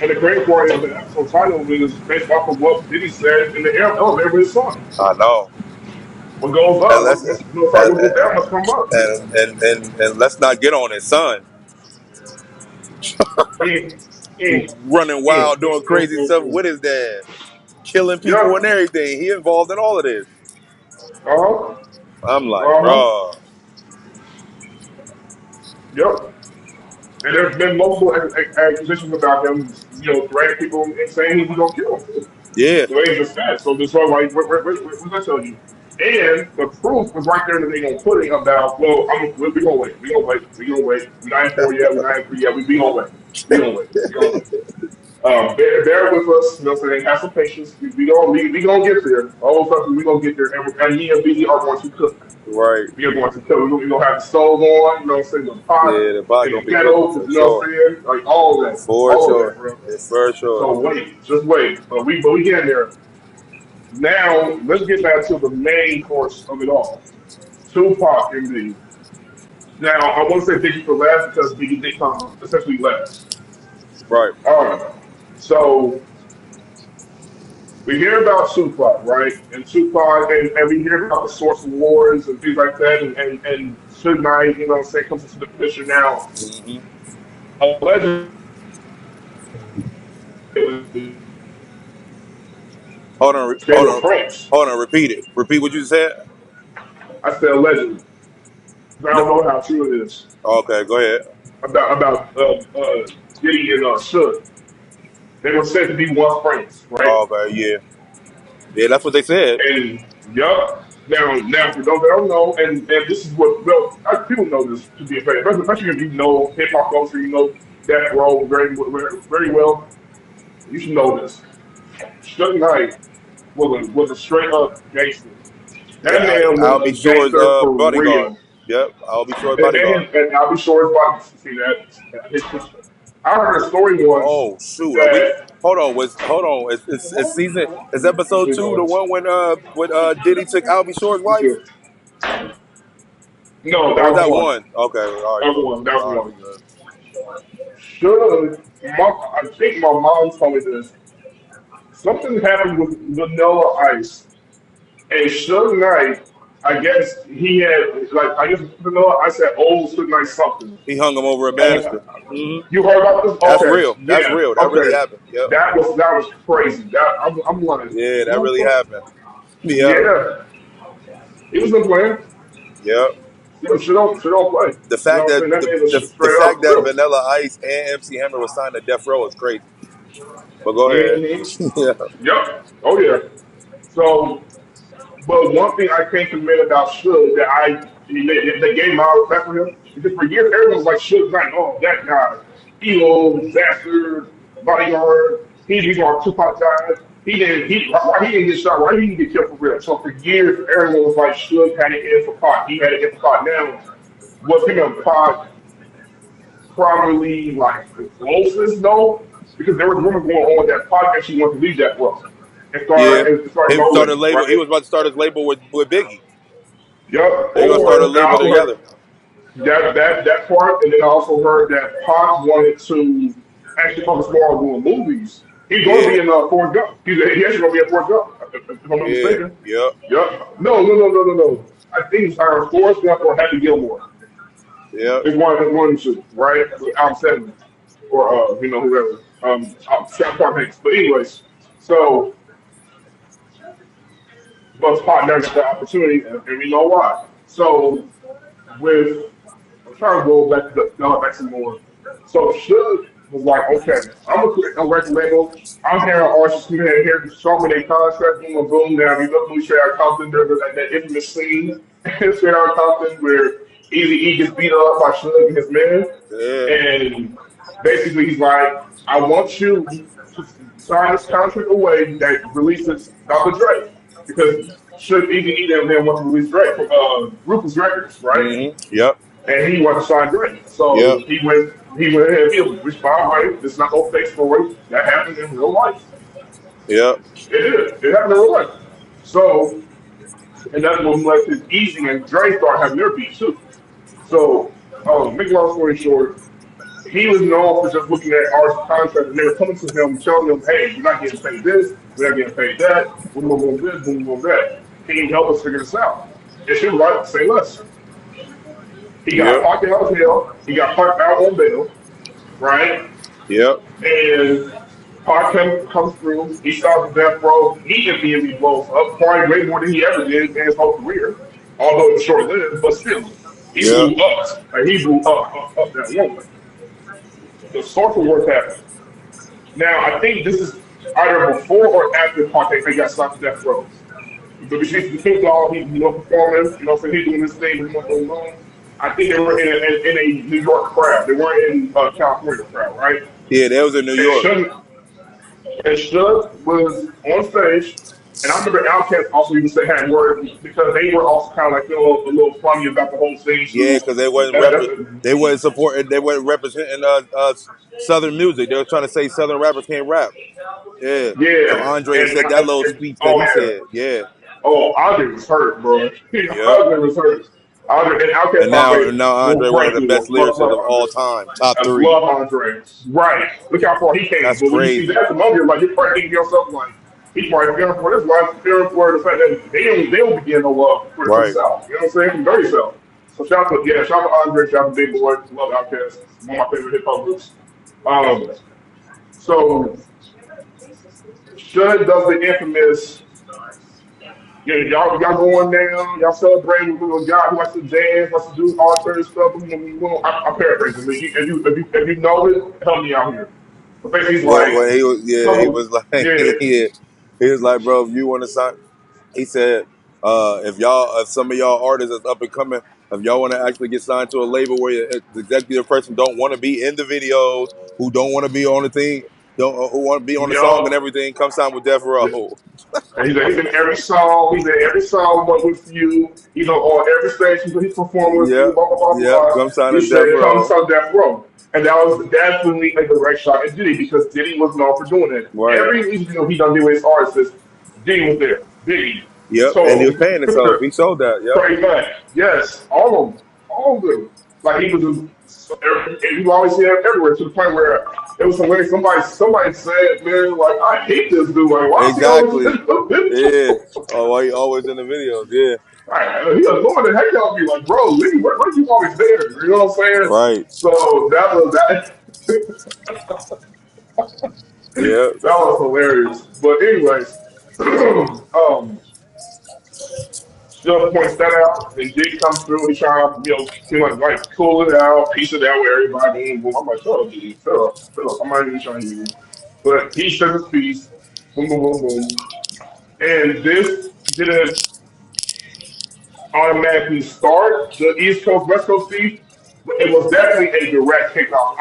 And the great part is the episode title is based off of what Diddy said in the elevator with his son. I know. What goes And up, let's what goes down must come up. and let's not get on his son Mm, mm, running wild, doing crazy stuff mm. with his dad, killing people and Yep. everything. He involved in all of this. Uh-huh. I'm like, Uh-huh. bro, Yep. And there's been multiple accusations about him, threatening people and saying he's gonna kill them too. yeah, So they just said. So this one, like, what I tell you? And the proof was right there that they gonna put it about. Well, we gonna wait. We gonna wait. We gonna wait. We not in four yet. We not in three yet. We gonna wait. We gonna wait. We gonna wait. Bear with us. You know, what I'm saying, have some patience. We gonna get there. All of us, we gonna get there. And me and BD are going to cook. right. We are going to cook. We gonna have the stove on. You know what I'm saying? The pot Yeah, the pot in gonna the be cooking kettle. for You know what sure, I'm saying? Like for all of that, sure, bro. yeah, for sure. So wait, just wait. But we getting there. Now let's get back to the main course of it all. Tupac and Biggie. Now I want to say Biggie for last because Biggie did come essentially last. Right, All right. So we hear about Tupac, right? And Tupac, and we hear about the source of wars and things like that. And Suge Knight, you know what I'm saying, comes into the picture now. hmm Allegedly, they hold were on, friends. hold on. Repeat it. Repeat what you said. I said allegedly. I No. don't know how true it is Okay, go ahead. about Diddy and Suge. They were said to be once friends, right? Okay, yeah, yeah. That's what they said. And yup. Now for those that don't know, and this is what well, people know this to be a fact, especially if you know hip hop culture, you know Death Row very well. You should know this. Suge Knight was a straight up gangster. That Yeah, man I'll was be a sure's gangster for bodyguard. real. Yep, I'll be sure's And, bodyguard. and I'll be sure about to see that I heard a story once Oh shoot, are we? that Hold on, hold on. It's season. Is episode two the one when Diddy took Albie Shore's wife, no, or that was was that one. one? Okay, all right, That was cool. one. That was All right, we one. good. Should I think my mom told me this. Something happened with Vanilla Ice and Suge Knight. I guess he had like I guess Vanilla Ice had old Suge Knight something. He hung him over a And banister. you heard about this? That's Okay, real. That's yeah, real. That really okay. happened. Yep. That was crazy. That I'm like, Yeah, that really what? happened. Yep. Yeah, he was been playing. Yep. She don't play. The You know fact what I'm that saying? That man is the straight up fact for that real. Vanilla Ice and MC Hammer was signed to Death Row is crazy. But go ahead. Hmm. Yeah. Yep. Oh yeah. So but one thing I can't commit about Suge that they gave my respect for him because for years everyone was like Suge Knight, oh that guy, evil disaster, bodyguard. He's on Tupac died. Why he didn't get shot? Why he didn't get killed for real? So for years everyone was like Suge had it in for Pac. He had it in for Pac. Now was him and Pac probably like the closest though because there was rumors going on that Pac actually wanted to leave that world Yeah. and start He started rolling label. He right. was about to start his label with Biggie. Yep. They're gonna start a Or I label also together. heard that part, and then I also heard that Pac wanted to actually focus more on doing movies. He's going to be Yeah. in Forrest Gump. He actually going to be in Forrest Gump, if I'm not Yeah. mistaken. Yep. Yep. No. I think it's either Forrest Gump or Happy Gilmore. Yep. It's one of the two, right? With Al Sandler or whoever. Scott Park Hanks. But anyways, so but Pac never got the opportunity, and we know why. So with I'm trying to go back some more. So Suge was like, okay, I'm gonna quit a record label. I'm hearing artists come in here, start with a contract, boom, boom, boom. Now you look straight out of Compton, there's that infamous scene straight out of Compton where Easy E gets beat up by Suge and his man, Yeah. and basically he's like, I want you to sign this contract away that releases Dr. Dre because Suge Easy E them want to release Dre from Ruthless Records, right? Yep. And he wanted to sign Drake. Yep. So he went ahead and did it, which by the way, it's not no fake story. That happened in real life. Yep. It did. It happened in real life. So and that's when led to Easy and Dre start having their beef too. So Make a long story short, he was known for just looking at artist contracts, and they were coming to him telling him, "Hey, you're not getting paid this, we're not getting paid that, boom, boom, boom, this, boom, boom, that. Can you help us figure this out?" And she was like, "Say less." He got Yep. parked out of jail. He got parked out on bail, right? Yep. And Pac comes through. He starts death row. He immediately blows up, probably way more than he ever did in his whole career, although it was short lived. But still, he Yep. blew up. Like, he blew up that one way. The source of work happened. Now, I think this is either before or after Pac got signed to death row. But between the two dog, he performing, so he's doing this thing, boom, boom, boom. I think they were in a New York crowd. They weren't in California crowd, right? Yeah, that was in New And York. Suge was on stage, and I remember Outkast also even said had words because they were also kind of like a little funny about the whole thing Yeah, too. because That's they wasn't supporting, they wasn't representing Southern music. They were trying to say Southern rappers can't rap. Yeah. So yeah, Andre had said that little speech that oh he yeah, said. Yeah. oh Andre was hurt, bro. Yep. Andre was hurt. Andre and Outkast And Andre now will Andre one of break the through best him. Love lyricists of Andre. all time, top I three. love Andre. Right. Look how far he came. That's But when you see crazy. that from Andre, like you're probably thinking to yourself, like, he's probably fearing for this life, fearing for the fact that they don't begin no love for Right. himself. You know what I'm saying? From Dirty Self. So shout out to Andre, shout out to Big Boy, love Outkast. One of my favorite hip hop groups. Um, so Shud does the infamous, y'all going down, y'all celebrating with a guy who likes to dance, likes to do all kinds of stuff. I'm paraphrasing. If you know it, help me out here. But basically, he's Well, like, when he was, yeah, he couple, was like, yeah, yeah, he was like, bro, if you want to sign, he said, if some of y'all artists is up and coming, if y'all want to actually get signed to a label where the executive person don't want to be in the videos, who don't want to be on the thing, don't who want to be on the song and yup. everything, come sign with Death Row. And he's in every song. He's in every song, but with you. On every stage he's performing with you. Yep, Blah blah blah yep, blah. come sign He with Death said, "Come Row. to Death Row," and that was definitely a direct shot at Diddy because Diddy was known for doing it. Right. Every music video he done did with his artists, Diddy was there. Diddy. Yep, and he So was paying himself. He showed that. Yep. straight back, yes, all of them. Like he was, and you always see him everywhere to the point where it was some way somebody said, "Man, like I hate this dude. Like why is he always in Exactly. the Yeah. video?" Oh, why he always in the videos? Yeah. He annoyed the heck out of me. Like, bro, Lee, where you always there? You know what I'm saying? Right. So that was that. Yep. That was hilarious. But anyways, still points that out. Then Jig comes through. He trying to, like cool it out, piece it out with everybody. Boom, boom. I'm like, shut up, Jig. Shut up. I'm not even trying to hear you. But he says his piece. Boom, boom, boom, boom. And this didn't automatically start the East Coast West Coast beef. But it was definitely a direct kickoff.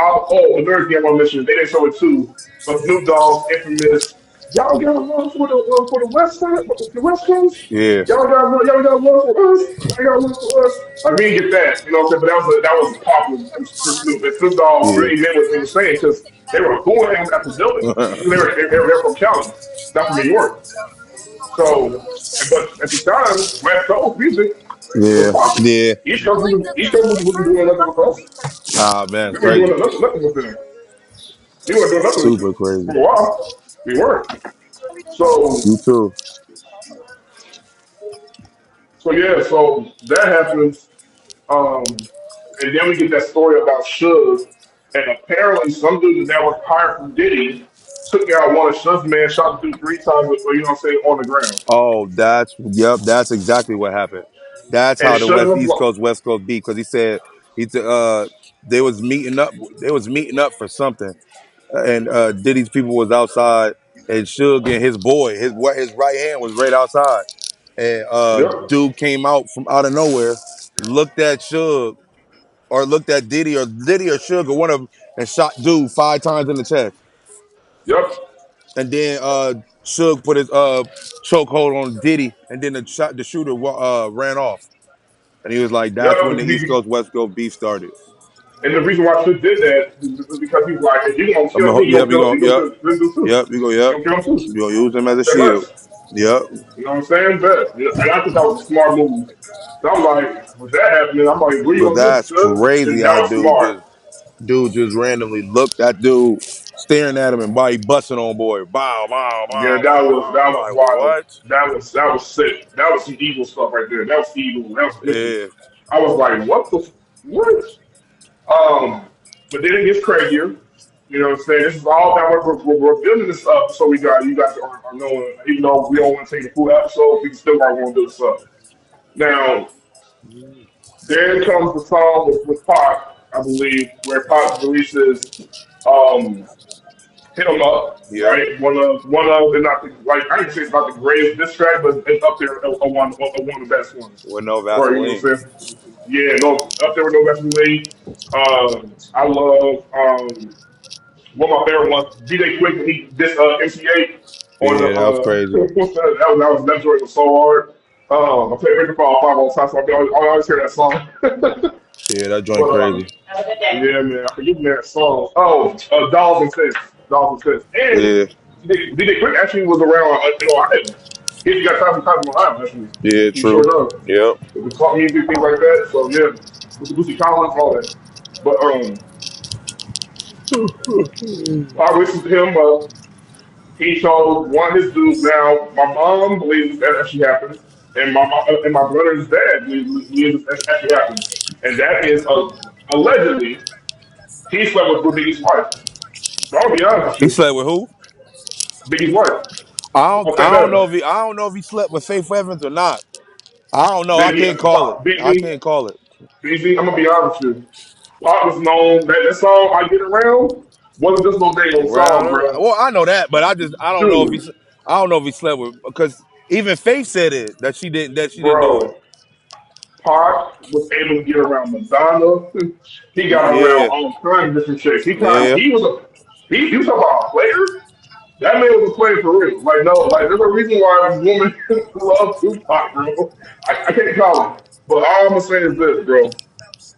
Another thing I want to mention, they didn't show it too, but Snoop Dogg's infamous, y'all got love for the West Side, the West Coast. Yeah. Y'all got love for us. Y'all got love for us. Like we didn't get that, you know what I'm saying? But that was popular for Snoop. And Snoop Dogg Yeah. really meant what he was saying because they were booing him at the building. They were from Cali, not from New York. So, but at the time, West Coast music was Yeah. popping. Yeah. East Coast wasn't doing nothing with us. Ah, man, We weren't crazy. doing nothing with them. We weren't doing nothing with Super them crazy. for a while. We weren't. So, You too. yeah. So that happens, um, and then we get that story about Suge, and apparently some dude that was hired from Diddy took out one of Suge's men, shot the dude 3 times, on the ground. Oh, that's exactly what happened. That's And how the Suge West was East like, Coast West Coast beat because he said he they was meeting up for something and Diddy's people was outside and Suge and his boy his right hand was right outside and "Yep, dude came out from out of nowhere looked at Suge or looked at Diddy or Suge or one of them and shot dude 5 times in the chest. yep." And then Suge put his chokehold on Diddy, and then the shooter ran off. And he was like, "That's when the East Yep. Coast West Coast beef started." And the reason why Suge did that is because he was like, if you're gonna I'm kill me, yep, you you're gonna gonna yep, kill them too. yep, you go You're yep. gonna kill him too. You gonna use him as a Say shield. less. Yep. You know what I'm saying? But yeah, and I think that was a smart move. So I'm like, with that happening, I'm like, where you But gonna do, that's sis? crazy And that how was smart. dude just randomly looked that dude staring at him and body busting on boy. Bow, bow, Yeah, bow, bow, bow. that I'm was like, wild. what? That was sick. That was some evil stuff right there. That was evil. That was wicked. Yeah. I was like, what? Um, but then it gets crazier. You know what I'm saying? This is all that we're building this up so we got you guys are knowing, even though we don't want to take the full episode, we still are going to build this up. Now, then comes the song with Pac, I believe, where Pac releases um, "Hit 'Em Up," Yep. right? One of, and not the, like I can say it's not the greatest diss track, but it's up there one of the best ones. With no Or you know Vaseline. what I'm saying? Yeah, no, up there with no Western League. I love one of my favorite ones. DJ Quick when he this MCA on the Yeah, that was crazy. what's that joint was so hard. I play baseball five all the time, so I always hear that song. Yeah, that But joint crazy. yeah, man, I forget that song. Oh, Dolls and Cents, Dolls and Cents, and Yeah. DJ Quick actually was around in Ohio. He got time in Ohio actually. Yeah, He sure true. does. Yep. With the club music, things like that. So yeah, with the Boosie Collins, all that. But I listened to him. He told one of his dudes. Now, my mom believes that actually happened, and and my brother's dad believes that actually happened, and that is allegedly he slept with Biggie's wife. So I'll be honest He with you, slept with who? Biggie's wife. Okay, I don't know better. if he I don't know if he slept with Faith Evans or not. I don't know. I Biggie, can't call it. I Biggie, can't call it. Biggie. I'm gonna be honest with you. Pop was known that song "I Get Around" wasn't just no dang old Round song, and round. bro. Well, I know that, but I don't know if Dude, I don't know if he slept with because even Faith said it that she didn't do it. bro. Pac was able to get around Madonna. He got around Yeah, all kinds of different chicks. yeah. He was you talking about a player? That man was a player for real. Like no, like there's a reason why women love Tupac, bro. I can't call him. But all I'm gonna say is this, bro.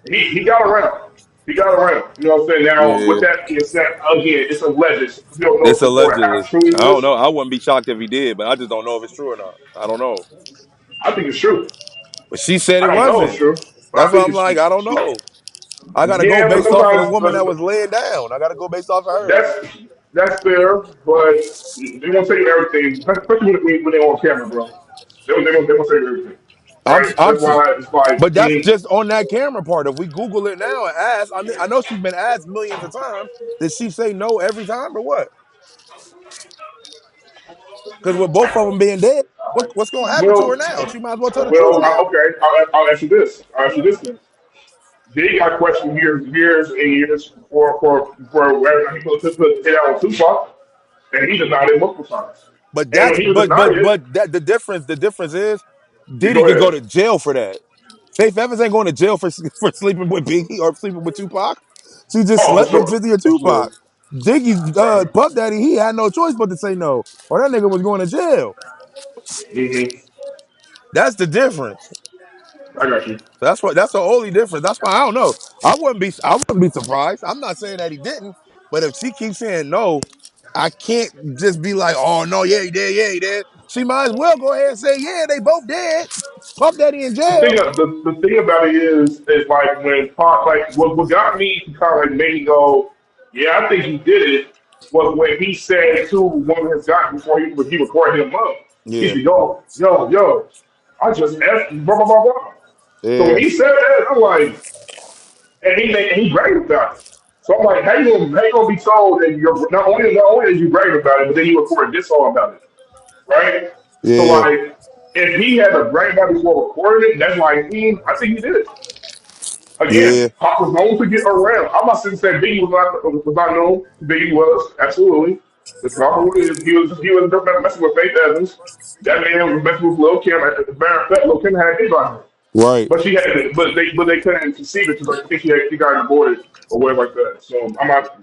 He got around. He got around. You know what I'm saying? Now, with Yeah, that being said, again, it's alleged. We don't know it's for sure how allegedly. true I it don't is. know. I wouldn't be shocked if he did, but I just don't know if it's true or not. I don't know. I think it's true. But she said I it don't know it's wasn't. true, but I That's why think I'm like, I don't know. I gotta go yeah, but based off of the sometimes woman that was laying down. I gotta go based off of her. That's that's fair, but they won't tell you everything, especially when they're on camera, bro. They won't tell you everything, I'm, right? I'm, That's why it's like but that's just on that camera part. If we Google it now and ask, I know she's been asked millions of times. Did she say no every time or what? Because with both of them being dead, what's going to happen to her well, now? She might as well tell the truth now. okay. I'll ask you this. I'll ask you this then. They got questioned years and years for whether he put it out with Tupac, and he denied it multiple times. But And that's when he was denied it, that the difference is you Diddy go could go ahead. to jail for that. Faith Evans ain't going to jail for sleeping with Biggie or sleeping with Tupac. She just Oh, for slept with sure, 50 or absolutely, Tupac. Diggy's right. Puff Daddy, he had no choice but to say no, or that nigga was going to jail. hmm That's the difference. I got you. That's the only difference. That's why I don't know. I wouldn't be surprised. I'm not saying that he didn't, but if she keeps saying no, I can't just be like, oh no, yeah, he did. She might as well go ahead and say, yeah, they both dead. Puff Daddy in jail. The thing about it is like when Pac like what got me to kind of like made me go, yeah, I think he did it was when he said to one of his guys before he recorded him up. He Yeah, said, yo, I just asked blah blah blah blah. So when yeah, he said that, I'm like, and he bragged about it. So I'm like, how you gonna be told that you're not only that you bragged about it, but then you recorded this song about it, right? So yeah, like, if he had a bragged about it before recording it, that's like, I think he did it. Again, yeah, Pop was known to get around. I'm not saying that Biggie was not known. Biggie was absolutely. The problem is he was messing with Faith Evans. That man was messing with Lil Kim. As a matter of fact, Lil Kim had a baby on her, right, but she had but they couldn't conceive it because I think she got aborted or whatever like that. So I'm not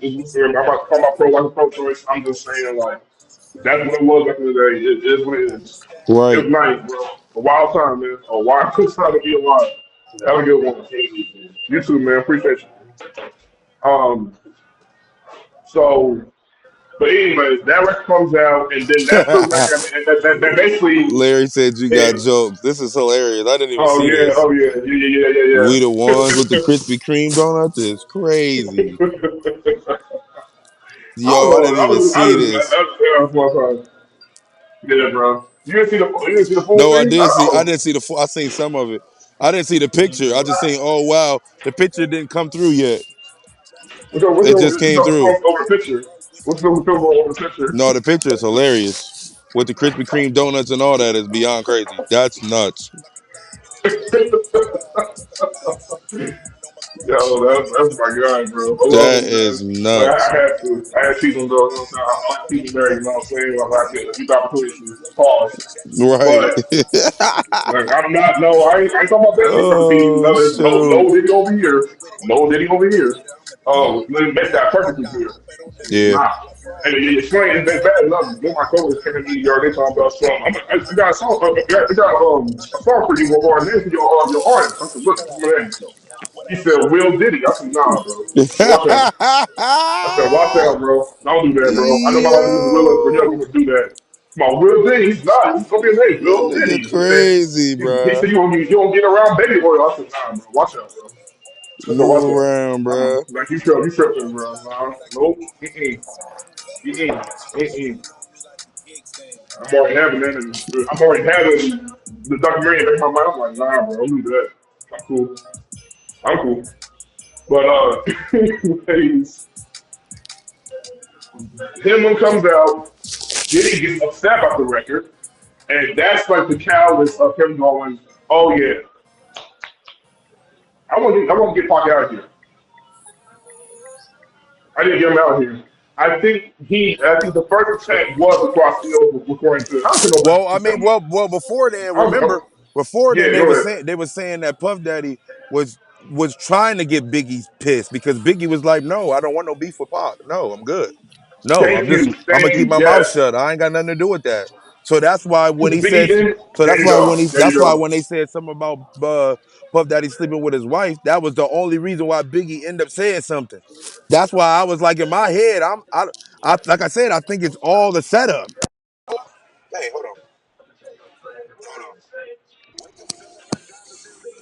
calling my pro like a pro choice. I'm just saying like that's what it was back in the day. It is what it is. It right. was nice, bro. A wild time, man. A wild time to be alive. Have a good one. You too, man. Appreciate you. Um, so But anyways, that record comes out, and then that's the record, and that basically, Larry said you got it, jokes. This is hilarious. I didn't even oh see yeah, this. oh yeah, yeah, yeah, yeah, We the ones with the yeah, Krispy Kreme donuts is crazy. yeah. I don't Yo, I know. didn't even see this. That was one time. Yeah, bro. You didn't see the full No, I thing? did see. I Oh, didn't see the full. I seen some of it. I didn't see the picture. I just seen. Oh wow, the picture didn't come through yet. It just what's came up through. over the picture? What's up over the picture? No, the picture is hilarious with the Krispy Kreme donuts and all that is beyond crazy. That's nuts. Yo, that's my guy, bro. I love That him, is man. But nuts. I had to see them though. You know what I'm saying? I like seeing married. You know what I'm saying? Like I get these opportunities. Pause. Right. But like, I'm not. No, I ain't talking about that different beat. Oh shoot. No, Diddy over here. No Diddy over here. Let me make that perfectly clear. Yeah. Nah. And it's funny. It's bad enough. One of my coworkers came to me the other day talking about something. I got a song. I got a song for you. Or name for your artist. I said, what's the name? He said, Will Diddy. I said, nah, bro. So watch out. I said, watch out, bro. Don't do that, bro. I know my other nigga Will, but you're not gonna do that. Come on, Will Diddy. He's not. He's gonna be a name. That Will nigga Diddy. He said, crazy, he bruh. said you don't get around baby oil. I said, nah, bro. Watch out, bro. I said, Move watch out. around, bruh. Like you tripping, bro. Nah, nope. Mm-mm. Mm-mm. Mm-mm. I'm already having that, and I'm already having the documentary in my mind. I'm like, nah, bro. Don't do that. I'm cool. I'm cool. But anyways, him one comes out. Diddy gets upset about the record, and that's like the catalyst of him going, "Oh yeah, I want to get Pac out of here. I didn't get him out of here." I think the first attempt was across the field according to. I don't think nobody Well, I can tell mean, me. well, before then, I was, remember, before then yeah, go ahead. they was saying that Puff Daddy was was trying to get Biggie pissed because Biggie was like, no, I don't want no beef with Pac. No, I'm good. No, Thank you, I'm gonna thank keep you. my mouth Yes, shut. I ain't got nothing to do with that. So that's why when he Biggie says, didn't. There you go. There you that's why go. when they said something about Puff Daddy sleeping with his wife, that was the only reason why Biggie ended up saying something. That's why I was like in my head, I like I said, I think it's all the setup. Hey, hold on.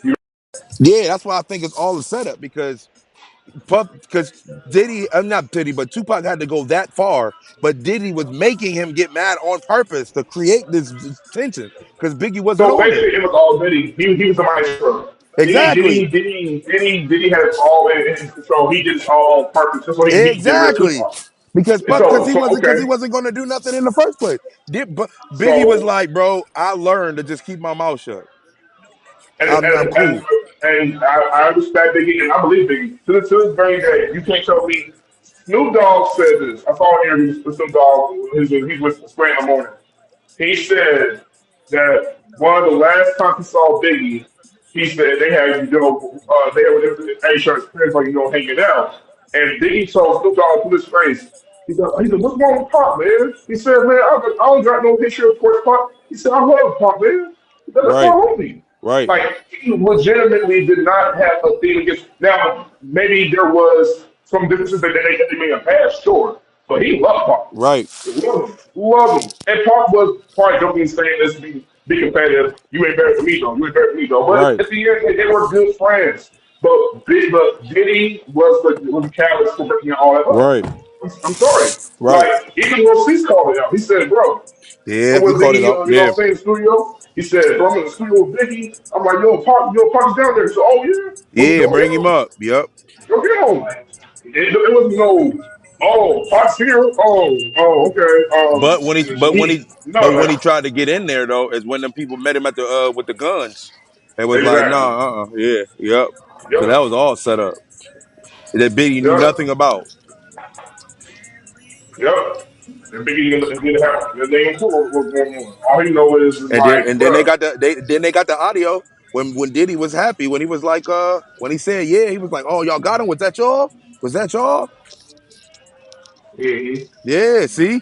You, Yeah, that's why I think it's all a setup because Diddy, I'm not Diddy, but Tupac had to go that far, but Diddy was making him get mad on purpose to create this tension because Biggie wasn't so on it. basically, it was all Diddy. He was the maestro. Exactly, Diddy had it all in his control. He did it all on purpose. That's why he could get rid of exactly. Tupac. Because And Puff, because he okay. wasn't going to do nothing in the first place. But Biggie was So like, bro, I learned to just keep my mouth shut. and I'm cool. I respect Biggie and I believe Biggie. To this very day, you can't tell me. Snoop Dogg said this. I saw an interview with Snoop Dogg. He's with Sway in the morning. He said that one of the last times he saw Biggie, he said they had hey, shirts, friends like hanging out, and Biggie told Snoop Dogg to his face. He said, what's wrong with Pop, man? He said, man, I don't got no picture of course Pop. He said, I love Pop, man. That's my Right, homie. right, Like he legitimately did not have a thing against. Now maybe there was some differences that they may have had, sure, but he loved Pop. right, Love him. Love him. And Park was probably joking saying this be competitive. You ain't better than me though. You ain't better than me though. But right, at the end, they were good friends. But Diddy was the catalyst for breaking all that up. right, I'm sorry. right. Like even Will Cease called it out. He said, bro, Yeah, I'm he with called it Biggie, out. you know Yeah, what I'm saying, in the studio. He said, bro, I'm in the studio with Biggie. I'm like, Park's down there. So, oh yeah, well, yeah, go bring him get him. up. Yep. Go get him. It was no, oh, Park's here. Okay. But No, when he tried to get in there though, is when them people met him at the with the guns. It was like, exactly. nah, yeah, yep. So that Yep. was all set up. That Biggie knew Yep. nothing about. Yep. And Biggie didn't have they ain't cool what's going on. All he know is like, And then bro, they got the audio when Diddy was happy when he was like when he said yeah, he was like, oh, y'all got him, was that y'all, was that y'all, mm-hmm. yeah, see,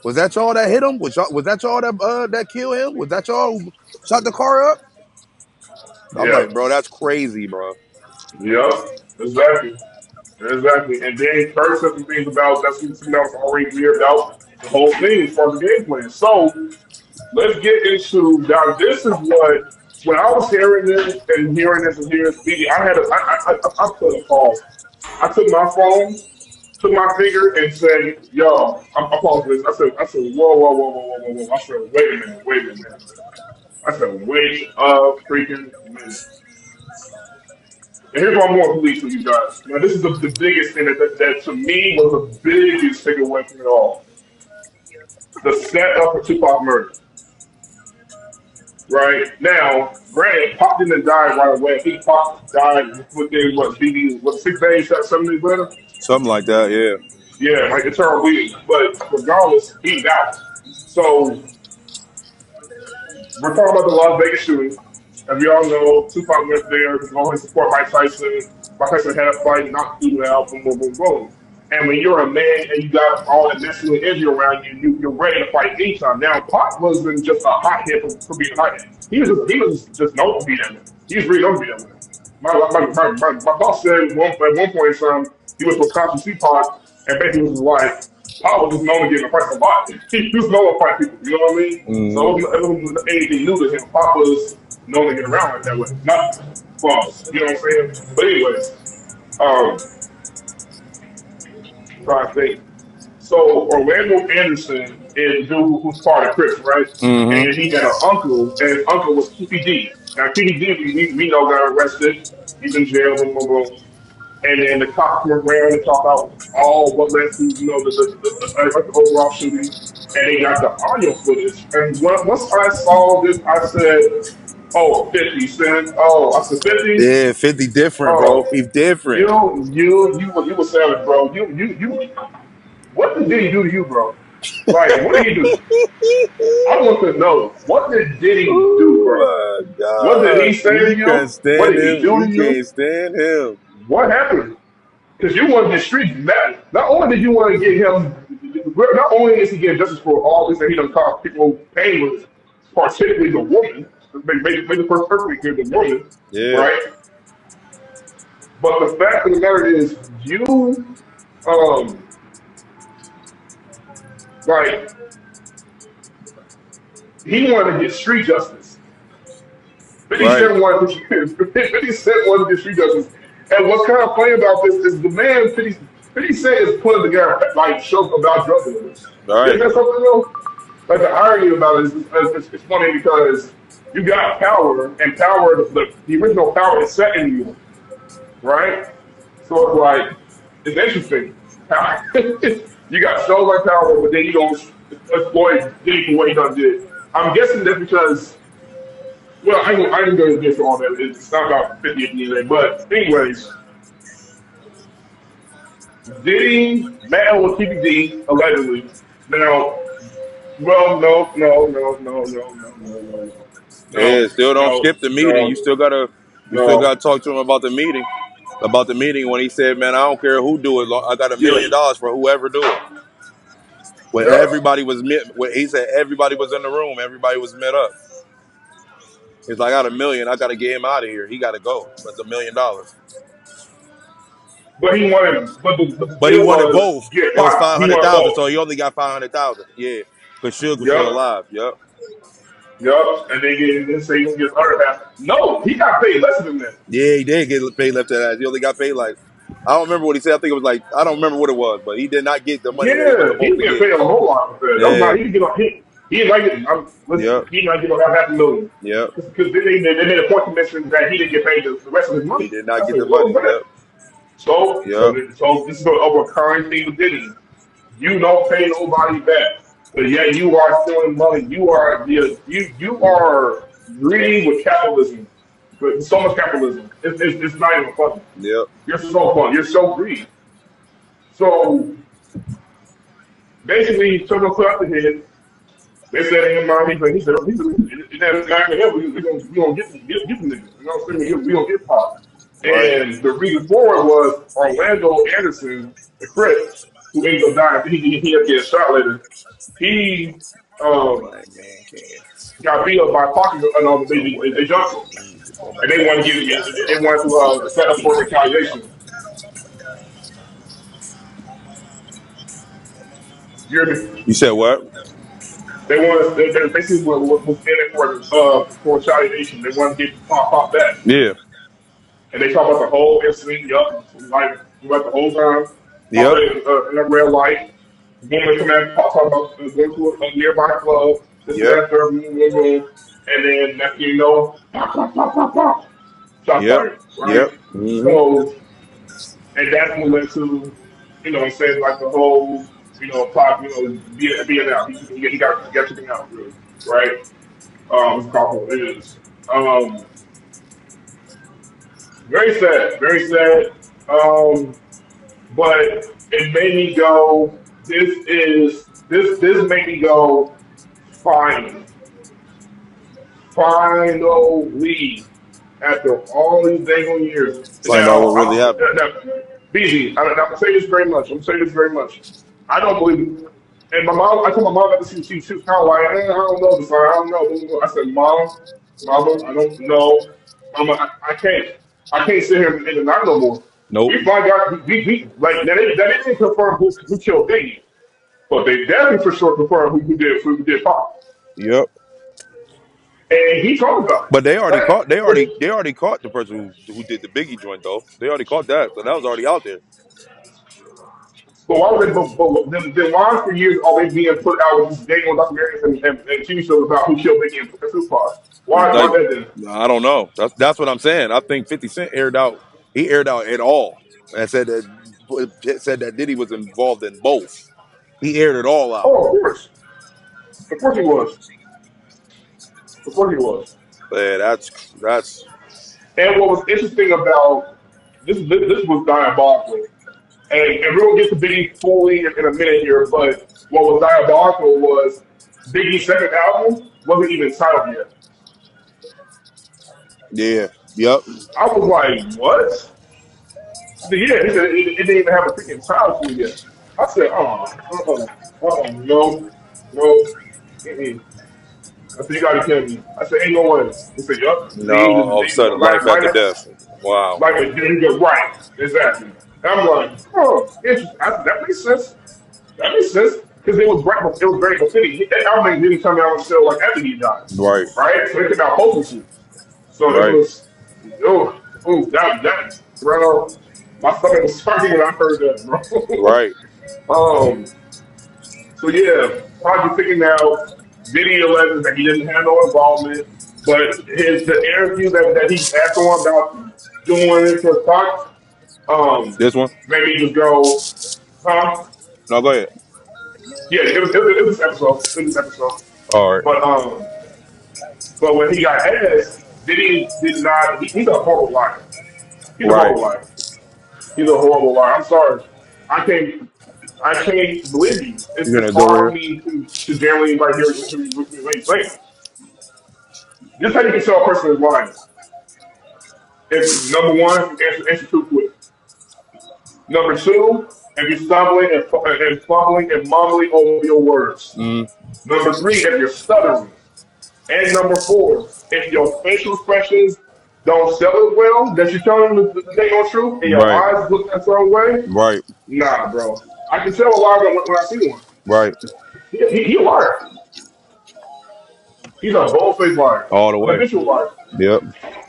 was that y'all that hit him, was that y'all that killed him, was that y'all who shot the car up. I'm like, Yep. bro, that's crazy, bro. Yep. Exactly. Exactly. And then Kurt said some things about that's something that was already clear about the whole thing as far as the game plan. So let's get into now. This is what when I was hearing this and hearing this and hearing this meeting, I had a I put a pause. I took my phone, took my finger, and said, "Yo, I paused this." I said, whoa, whoa, whoa, whoa, whoa, whoa, whoa. I said, wait a minute, wait a minute, wait a minute. I said, wait a freaking minute. And here's what I'm going to release for you guys. Now, this is the biggest thing that to me was the biggest takeaway from it all. The setup for Tupac murder. Right now, granted, Pop didn't die right away. I think Pop died within what, maybe what 6 days, 7 days later. Something like that. Yeah. Yeah, like it's our week. But regardless, he's out. So we're talking about the Las Vegas shooting. And we all know Tupac went there to go and support Mike Tyson. Mike Tyson had a fight, knocked through out, boom, boom, boom, boom. And when you're a man and you got all that national injury around you, you're ready to fight anytime. Now, Pac wasn't just a hothead for being a hothead. He was just known to be that man. He was really known to be that man. My boss said at one point in time, he was supposed to see Pac, and basically was like, Pac was just known to get in a fight a lot. He was known to fight people, you know what I mean? So Hmm. it wasn't anything new to him. Pac was known to get around like that way. Not false, you know what I'm saying? But anyways, um, trying to think. So Orlando Anderson is the dude who's part of Crips, right? Hmm. And he had an uncle, and his uncle was PPD. Now PPD, we know got arrested. He's in jail, boom, boom, boom. And then the cops come around and talk about all what led to the overall shooting. And they got the audio footage. And once I saw this, I said, "Oh, 50 Cent. Oh, I said 50. Yeah, 50 different, bro. Oh, He different. you were savage, bro. You. What did Diddy do to you, bro? Like, what did he do? I want to know what did Diddy do, bro? Oh my What did he God. say to You can't you? What stand did he him. do You to you? can't stand him. What happened? Because you wanted the streets mad. Not only did you want to get him, not only is he getting justice for all this that he done caused people pain with, particularly the woman, make the first perfectly clear the woman, Yeah. right? But the fact of the matter is, you, um, like, he wanted to get street justice. 50 Right. Cent wanted to, 50 Cent wanted to get street justice. And what's kind of funny about this is the man 50 Cent is putting together like shows about drug dealers. Isn't Right. that something though? Like the irony about it is it's funny because you got power and power the original power is set in New York, right? So it's like it's interesting. You got so much power, but then you don't exploit Diddy for what he done did. I'm guessing that's because well, I didn't go into this all that. It's not about 50 at the end of the day. But anyways, Diddy met with TPD allegedly. Now, well, Yeah, still don't skip the meeting. no, You still no. gotta talk to him about the meeting. About the meeting when he said, "Man, I don't care who do it. I got $1 million Yeah, for whoever do it." When yeah. everybody was met, when he said everybody was in the room, everybody was met up. He's like, "I got $1 million. I gotta get him out of here. He gotta go. That's $1 million." But he wanted, but the But he deal wanted was both. get It was pot. five He hundred wanted thousand, so both. he only got 500,000. Yeah, because Suge was still Yep, alive. Yep. yep. And they say he gonna get his other half. No, he got paid less than that. Yeah, he did get paid left to that. He only got paid like I don't remember what he said. I think it was like I don't remember what it was, but he did not get the money that he was Yeah, he supposed was to getting get. paid a whole lot for that. That was Yeah. not. He didn't get on. He didn't like it. Listen, Yep. he didn't like get on half a million Yep. because they made a point to mention that he didn't get paid the rest of his He money. did not I get said, the what was money. that? Yep. So, Yep. so this is a recurring thing with Diddy. You don't pay nobody back, but yet you are stealing money. You are greedy with capitalism, with so much capitalism. It's not even funny. Yep. You're so fun. You're so greedy. So basically, he took a foot out the head. They said in mind, he said, guy in hell, we gonna get the nigga. You know what I'm saying? We gonna get Pop. Right. And the reason for it was Orlando Anderson, the Crip, who ended up dying. He ended up getting shot later. He um, Black man can't. got beat up by Pac and all. So what They that jumped him, means before my and they wanted to taxes get got they wanted to set up for retaliation. You hear me? You said what? They want they basically was in it for retaliation. They want to get pop back. Yeah. And they talk about the whole incident, yup, like the whole time, pop Yep. in a red light, woman come out, talk about going to a nearby club, this and Yep. that, third, boom, boom, boom, and then next thing you know, pop, pop, pop, pop, pop, shots Yep. fired, right? Yep. Hmm. So, and that's what led to, what I'm saying, like the whole, plot, being out. He got taken out, really, right? It's called it is. Um, very sad, very sad. Um, but it made me go. This made me go. Finally, finally, after all these dang on years. Find out Now, what really happened. BZ, I'm gonna say this very much. I'm gonna say this very much. I don't believe it. And my mom, I told my mom that she was kind of like, I don't know, I don't know. I said, Mama, I don't know. Mama, I can't sit here in the night no more. Nope. We find out, like, that didn't confirm who killed Biggie, but they definitely for sure confirmed who did Pop. Yep. And he talked about it. But they already Like, caught. They already caught the person who did the Biggie joint though. They already caught that, so that was already out there. but why would they, then why for years are they being put out with these dang on documentaries and TV shows about who killed Biggie and Tupac? Why Like, that then? I don't know. That's what I'm saying. I think 50 Cent aired out. He aired out it all and said that Diddy was involved in both. He aired it all out. Oh, of course he was, of course he was. Yeah, that's And what was interesting about this was diabolical. And we'll get to Biggie fully in a minute here, but what was diabolical was Biggie's second album wasn't even titled yet. yeah. Yep. I was like, what? Yeah, he said it didn't even have a freaking title to it yet. I said, no, no, mm-mm. I said, you gotta kill me. I said, ain't no way. He said, yup. No, all of a sudden, life after death. Wow. like, there you go, right, exactly. And I'm like, oh, interesting. I said, that makes sense. That makes sense because it was very befitting. That album didn't come out until like after he died, Right. right? So it came out posthumously. So it Right. was, that, bro. My stomach was hurting when I heard that, bro. Right. So yeah, probably thinking now, Diddy alleges that he didn't have no involvement, but the interview that he asked him about doing it for Fox, This one. made me just go, huh? No, go ahead. Yeah, it was this episode. It was this episode. All right. But but when he got asked, Diddy did not. He's a horrible liar. He's a Right. horrible liar. He's a horrible liar. I'm sorry. I can't. I can't believe you. You're It's gonna go hard for here. me to generally right here what he's saying. This is how you can tell a person is lying. If number one, answer truthfully. Number two, if you're stumbling and fumbling and mumbling over your words. Mm, Number three, if you're stuttering. And number four, if your facial expressions don't sell it well, that you're telling the thing on truth, and your right. eyes look that certain way, Right. nah, bro. I can tell a liar when I see one. Right. He a liar. He's a bold-faced liar, All the an way. habitual liar. Yep.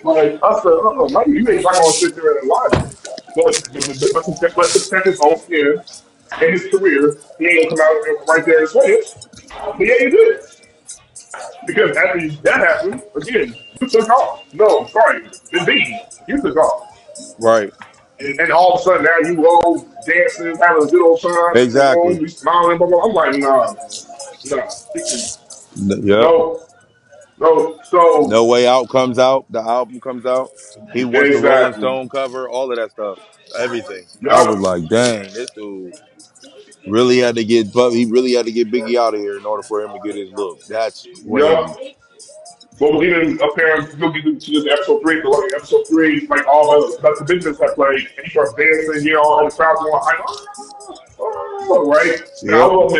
Like I said, man, you ain't not gonna sit there and lie to me. But to protect his own skin and his career, he ain't gonna come out right there and say it. But yeah, he did. Because after that happened, again, you took off. No, sorry, it's me. You took off. Right. And all of a sudden now you all dancing, having a good old time, Exactly. you smiling, blah, blah, blah. I'm like, nah, nah. Yep. No, no. So, No Way Out comes out. The album comes out. He wants the Rolling exactly. Stone cover. All of that stuff. Everything. I was Yup, like, dang, this dude really had to get. But he really had to get Biggie out of here in order for him to get his look. That's crazy. yup. But we'll even apparently we'll get to this episode three, but like episode three, like all the business that played, and he starts dancing, all the crowd going like, right? And Yep. I will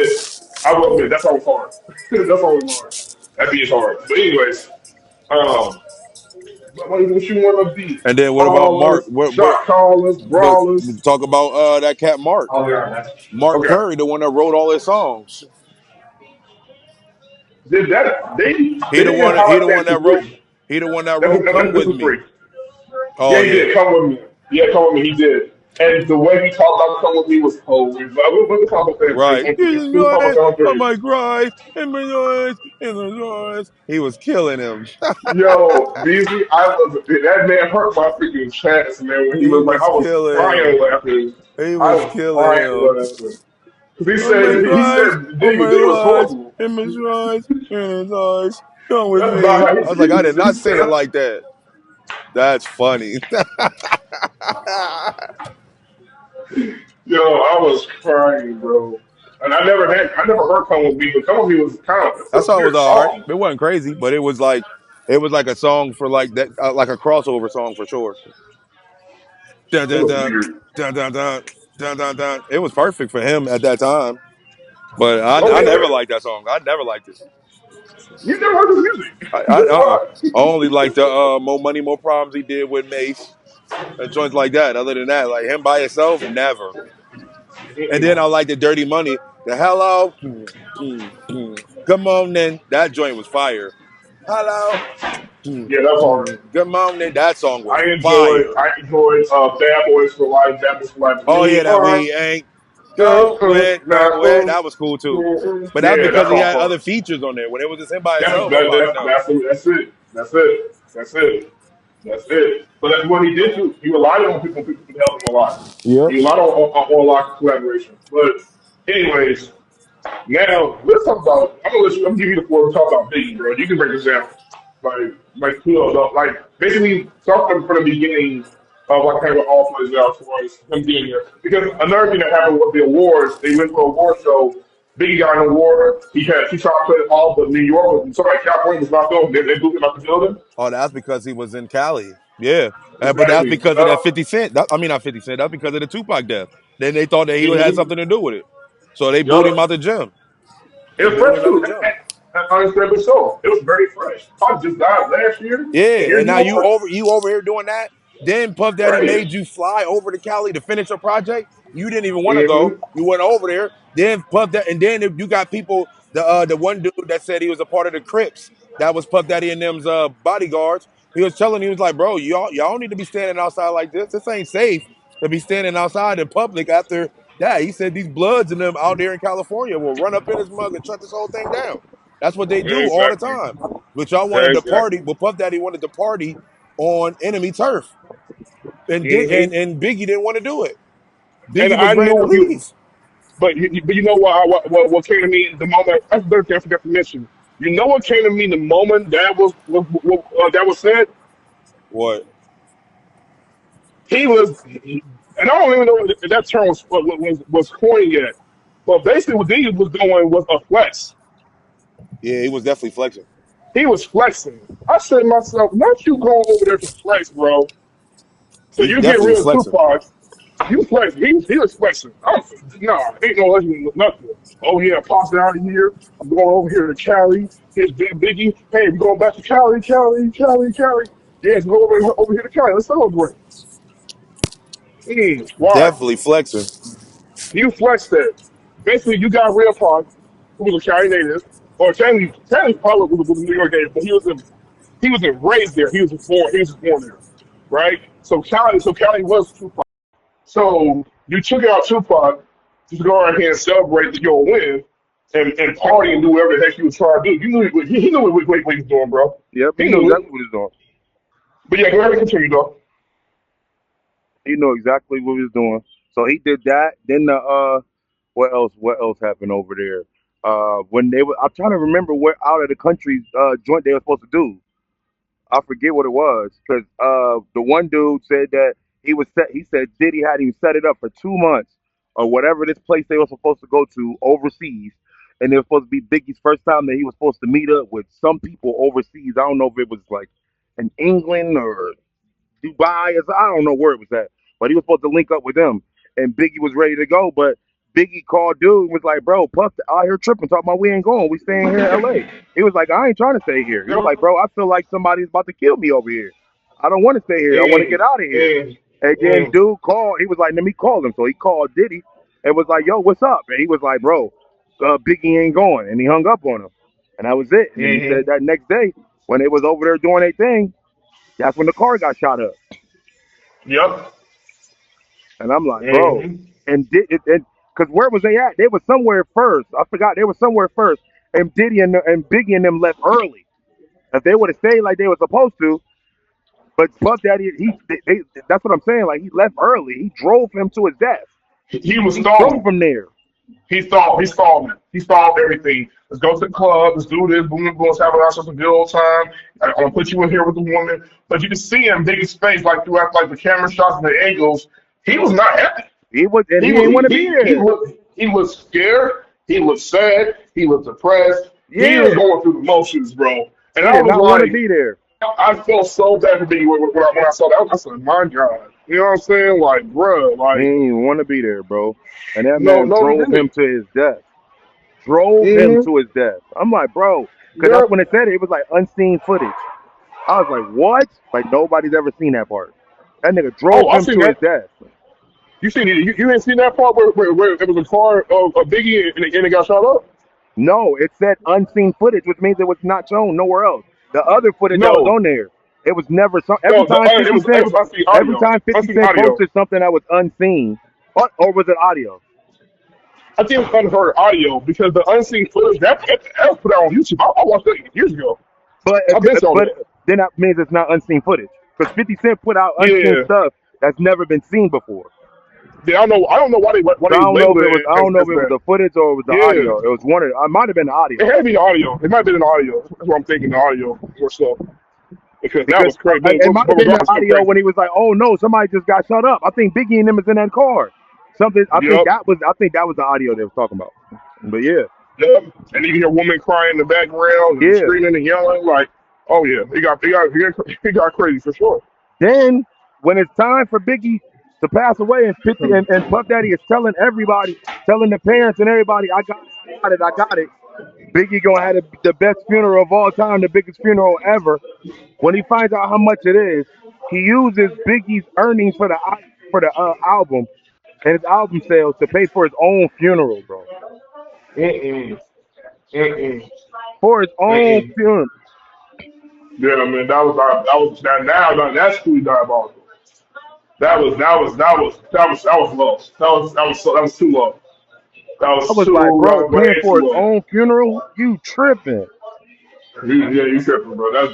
admit, that's always hard. That's always hard. That beat is hard. But anyways, um, What you want to be? And then what about Mark? Callers, shot callers, But brawlers. talk about that cat Mark. Oh yeah. Mark Okay. Curry, the one that wrote all his songs. Did that? He They the didn't one. He the highlight one that that to wrote. three. He the one that wrote "Come This with was Me." three. Oh Yeah, he yeah, did. Come with me. Yeah, come with me. He did. And the way he talked about come with me was hilarious. Like, we talk about that right. on three. In We talk about the that on of three. my cry, in my eyes, in the noise. He was killing him. Yo, BZ, that man hurt my freaking chest, man. When he He was like, was I was killing crying him. laughing. He I was was killing crying him. laughing. Because On my he cries, said on my Diggy was lies, horrible. in my strides, in his eyes. Come with That's not me. how I was like, I did he not say it said. like that. That's funny. Yo, I was crying, bro. And I never heard Come With Me, but Come With Me was it's That a song was weird all right. song. It wasn't crazy, but it was like a song for like that, like a crossover song for sure. Dun, It dun, was dun, weird. dun, dun, dun, dun, dun, dun. It was perfect for him at that time. But Oh I never yeah. liked that song. I never liked it. You never heard his music. I That's why. I only liked the "More Money, More Problems" he did with Mace and joints like that. Other than that, like him by himself, never. And then I Mm-mm. like the Dirty Money. The hello, come on then. That joint was fire. Hello, Yeah, that's hard. come on then. That song was fire. I enjoyed Bad Boys for Life, Bad Boys for Life. Oh yeah, We that are we ain't going going now. nowhere. That was cool too. But that's Yeah, because that's he all had hard. other features on there. When it was just him by That's himself, I'm like, no. that's it. That's it. That's it. That's it. But that's what he did do. He relied on people to help him a lot. Yep. He relied on a lot of collaboration. But anyways, now let's talk about. I'm gonna give you the floor to talk about Biggie, bro. You can break this down, like like basically start from the beginning of like kind of all plays out as far as him getting here. Because another thing that happened with the awards, they went to an award show. Biggie got an award. He tried to play all, but New York was sorry, California was not going. They blew him out the building. Oh, that's because he was in Cali. Yeah. But that's Exactly. because of that 50 Cent. I mean, not 50 Cent. That's because of the Tupac death. Then they thought that he had Mm-hmm. something to do with it. So they booed him Yup. out the gym. It They was booed fresh him out the too. gym. And understandably so. It was very fresh. Pop just died last year, and Yeah, here and you now are. you over here doing that. Then Puff Daddy made Right. you fly over to Cali to finish a project. You didn't even want to go. Mm-hmm. You went over there. Then Puff that, and then if you got people, the one dude that said he was a part of the Crips, that was Puff Daddy and them's bodyguards. He was like, bro, y'all need to be standing outside like this. This ain't safe to be standing outside in public after that. He said these Bloods and them out there in California will run up in his mug and shut this whole thing down. That's what they do all the Exactly. time. But y'all wanted to party. Exactly. Well, Puff Daddy wanted to party on enemy turf, Mm-hmm. and Biggie didn't want to do it. And Biggie was I ready to knew leave. but you know what came to me the moment. That's the third thing I forgot to mention. You know what came to me the moment that was said. What? He was, and I don't even know if that term was coined yet. But basically, what he was doing was a flex. Yeah, he was definitely flexing. He was flexing. I said to myself, not you going over there to flex, bro. So He you get definitely was real flexing. Tupac. You flex. He was flexing. Nah, ain't no legend nothing. Oh yeah, pops out of here. I'm going over here to Cali. Here's Big Biggie. Hey, we're going back to Cali, Cali, Cali, Cali. Yes, go over here to Cali. Let's celebrate. Why? Definitely flexing. You flexed that. Basically, you got real Park, who was a Cali native, or Cali probably was a New York native, but he wasn't raised there. He was born there, right? So Cali was Tupac. So you took out Tupac to go out here and celebrate your win and party and do whatever the heck you was trying to do. You knew he knew what he was doing, bro. Yep, he He knew knew it. exactly what he was doing. But yeah, go ahead and continue, though. He knew exactly what he was doing. So he did that. Then the what else? What else happened over there? When they were, I'm trying to remember where out of the country joint they were supposed to do. I forget what it was because the one dude said that he was set. He said Diddy had him set it up for 2 months or whatever this place they were supposed to go to overseas, and it was supposed to be Biggie's first time that he was supposed to meet up with some people overseas. I don't know if it was like in England or Dubai. I don't know where it was at, but he was supposed to link up with them, and Biggie was ready to go, but. Biggie called dude and was like, bro, Puff out here tripping, talking about we ain't going, we staying here in LA. He was like, I ain't trying to stay here. He was like, Yep. bro, I feel like somebody's about to kill me over here. I don't want to stay here. I want to get Mm, out of here. mm, And then mm, dude called. He was like, let me call him. So he called Diddy and was like, yo, what's up? And he was like, bro, Biggie ain't going. And he hung up on him. And that was it. And then he said mm-hmm. that next day when they was over there doing their thing, that's when the car got shot up. Yep. And I'm like, bro, Mm-hmm. and because where was they at? They was somewhere first. I forgot they were somewhere first. And Diddy and Biggie and them left early. If they would have stayed like they were supposed to, but Puff Daddy, that's what I'm saying. Like he left early. He drove him to his death. He was He drove stalling. from there. He stalled it. He stalled everything. Let's go to the club. Let's do this. Boom, boom, let's have a good old time. I'm gonna put you in here with the woman. But you can see him, Biggie's face, like throughout, like the camera shots and the angles. He was not happy. He was, and He he was ain't want to be he there. looked he was scared. He was sad. He was depressed. He was Yeah, going through the motions, bro. And he I did was not want to like, be there. I felt so bad for Biggie when I saw that. I said, my God, you know what I'm saying? Like, bro, He like, ain't even want to be there, bro. And that no, man no, he drove him didn't. to his death. Drove him Mm-hmm. to his death. I'm like, bro, because that's when Yep. it said it was like unseen footage. I was like, what? Like nobody's ever seen that part. That nigga drove Oh, I him seen to his that. death. You ain't seen that part where it was a car of Biggie and it got shot up? No, it said unseen footage, which means it was not shown nowhere else. The other footage that was No, on there, it was never so. no, it was unseen Every audio. time Fifty Unseen Cent audio. posted something that was unseen, or was it audio? I think it was unheard audio because the unseen footage that was put out on YouTube. I watched that years ago. But I've been saw but that. then that means it's not unseen footage because 50 Cent put out unseen Yeah, stuff that's never been seen before. yeah. I don't know why So they labeled it I don't know if as it was that. the footage or it was the Yeah, audio. It was one of it might have been the it audio had to be the audio. It might have been the audio. That's what I'm thinking. The audio or so because that because was crazy. it might have Bubba been Brown the was so audio crazy. when he was like, "Oh no, somebody just got shut up." I think Biggie and them is in that car. Something. Yep. I think that was the audio they was talking about. But yeah, Yep. And you can hear a woman crying in the background and yeah. screaming and yelling like, oh yeah, it got crazy for sure. Then when it's time for Biggie to pass away and 50 and Puff Daddy is telling everybody, telling the parents and everybody, I got it, I got it, I got it. Biggie gonna have the best funeral of all time, the biggest funeral ever. When he finds out how much it is, he uses Biggie's earnings for the album and his album sales to pay for his own funeral, bro. Mm-mm. Mm-mm. For his own Mm-mm. funeral. Yeah, man, that's truly diabolical. That was low. That was too low. That I was was like, too bro, that was paying way for too his low. own funeral? You tripping. You tripping, bro. That's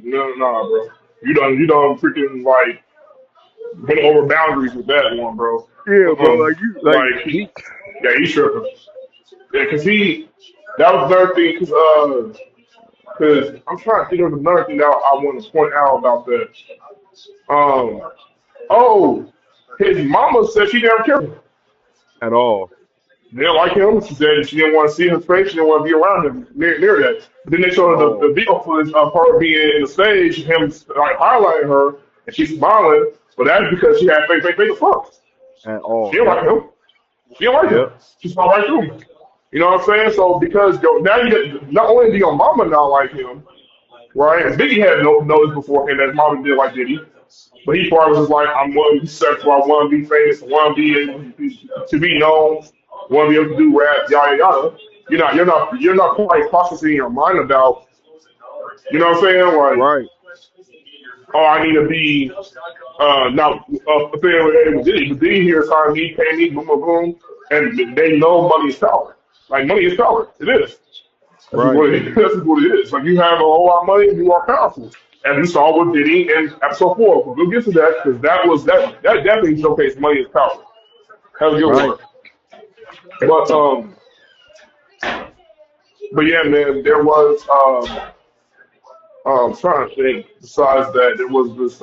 no, nah, bro. You don't freaking like went over boundaries with that one, bro. Yeah, bro, Um, like yeah, he tripping. Yeah, cause that was another thing. Cause I'm trying to think of another thing that I want to point out about that. Um, oh, his mama said she never cared. at all. They didn't like him. She said she didn't want to see his face. She didn't want to be around him near that. But then they At showed the all. video footage of her being in the stage, him like highlighting her, and she's smiling. But that's because she had fake fuck. At She all. didn't Yep. like him. She didn't like him. Yep. She saw right through him. You know what I'm saying? So because now not only do your mama not like him, right? And Biggie had noticed beforehand that his mama didn't like Diddy. But he probably was just like, I'm want to be successful, I want to be famous, I want to to be known, want to be able to do rap, yada yada. You're not quite processing in your mind about, you know what I'm saying? Like, Right. oh, I need to be not affiliated with Diddy. But Diddy here is hiring me, paying me, boom, boom, boom, and they know money is power. Like money is power. It is. That's just Right. what it is. That's just what it is. Like you have a whole lot of money, you are powerful. As we saw with Diddy and episode 4. We'll get to that because that definitely showcased money is power. That was a good Right. word. But but yeah, man, there was trying to think. Besides that, there was this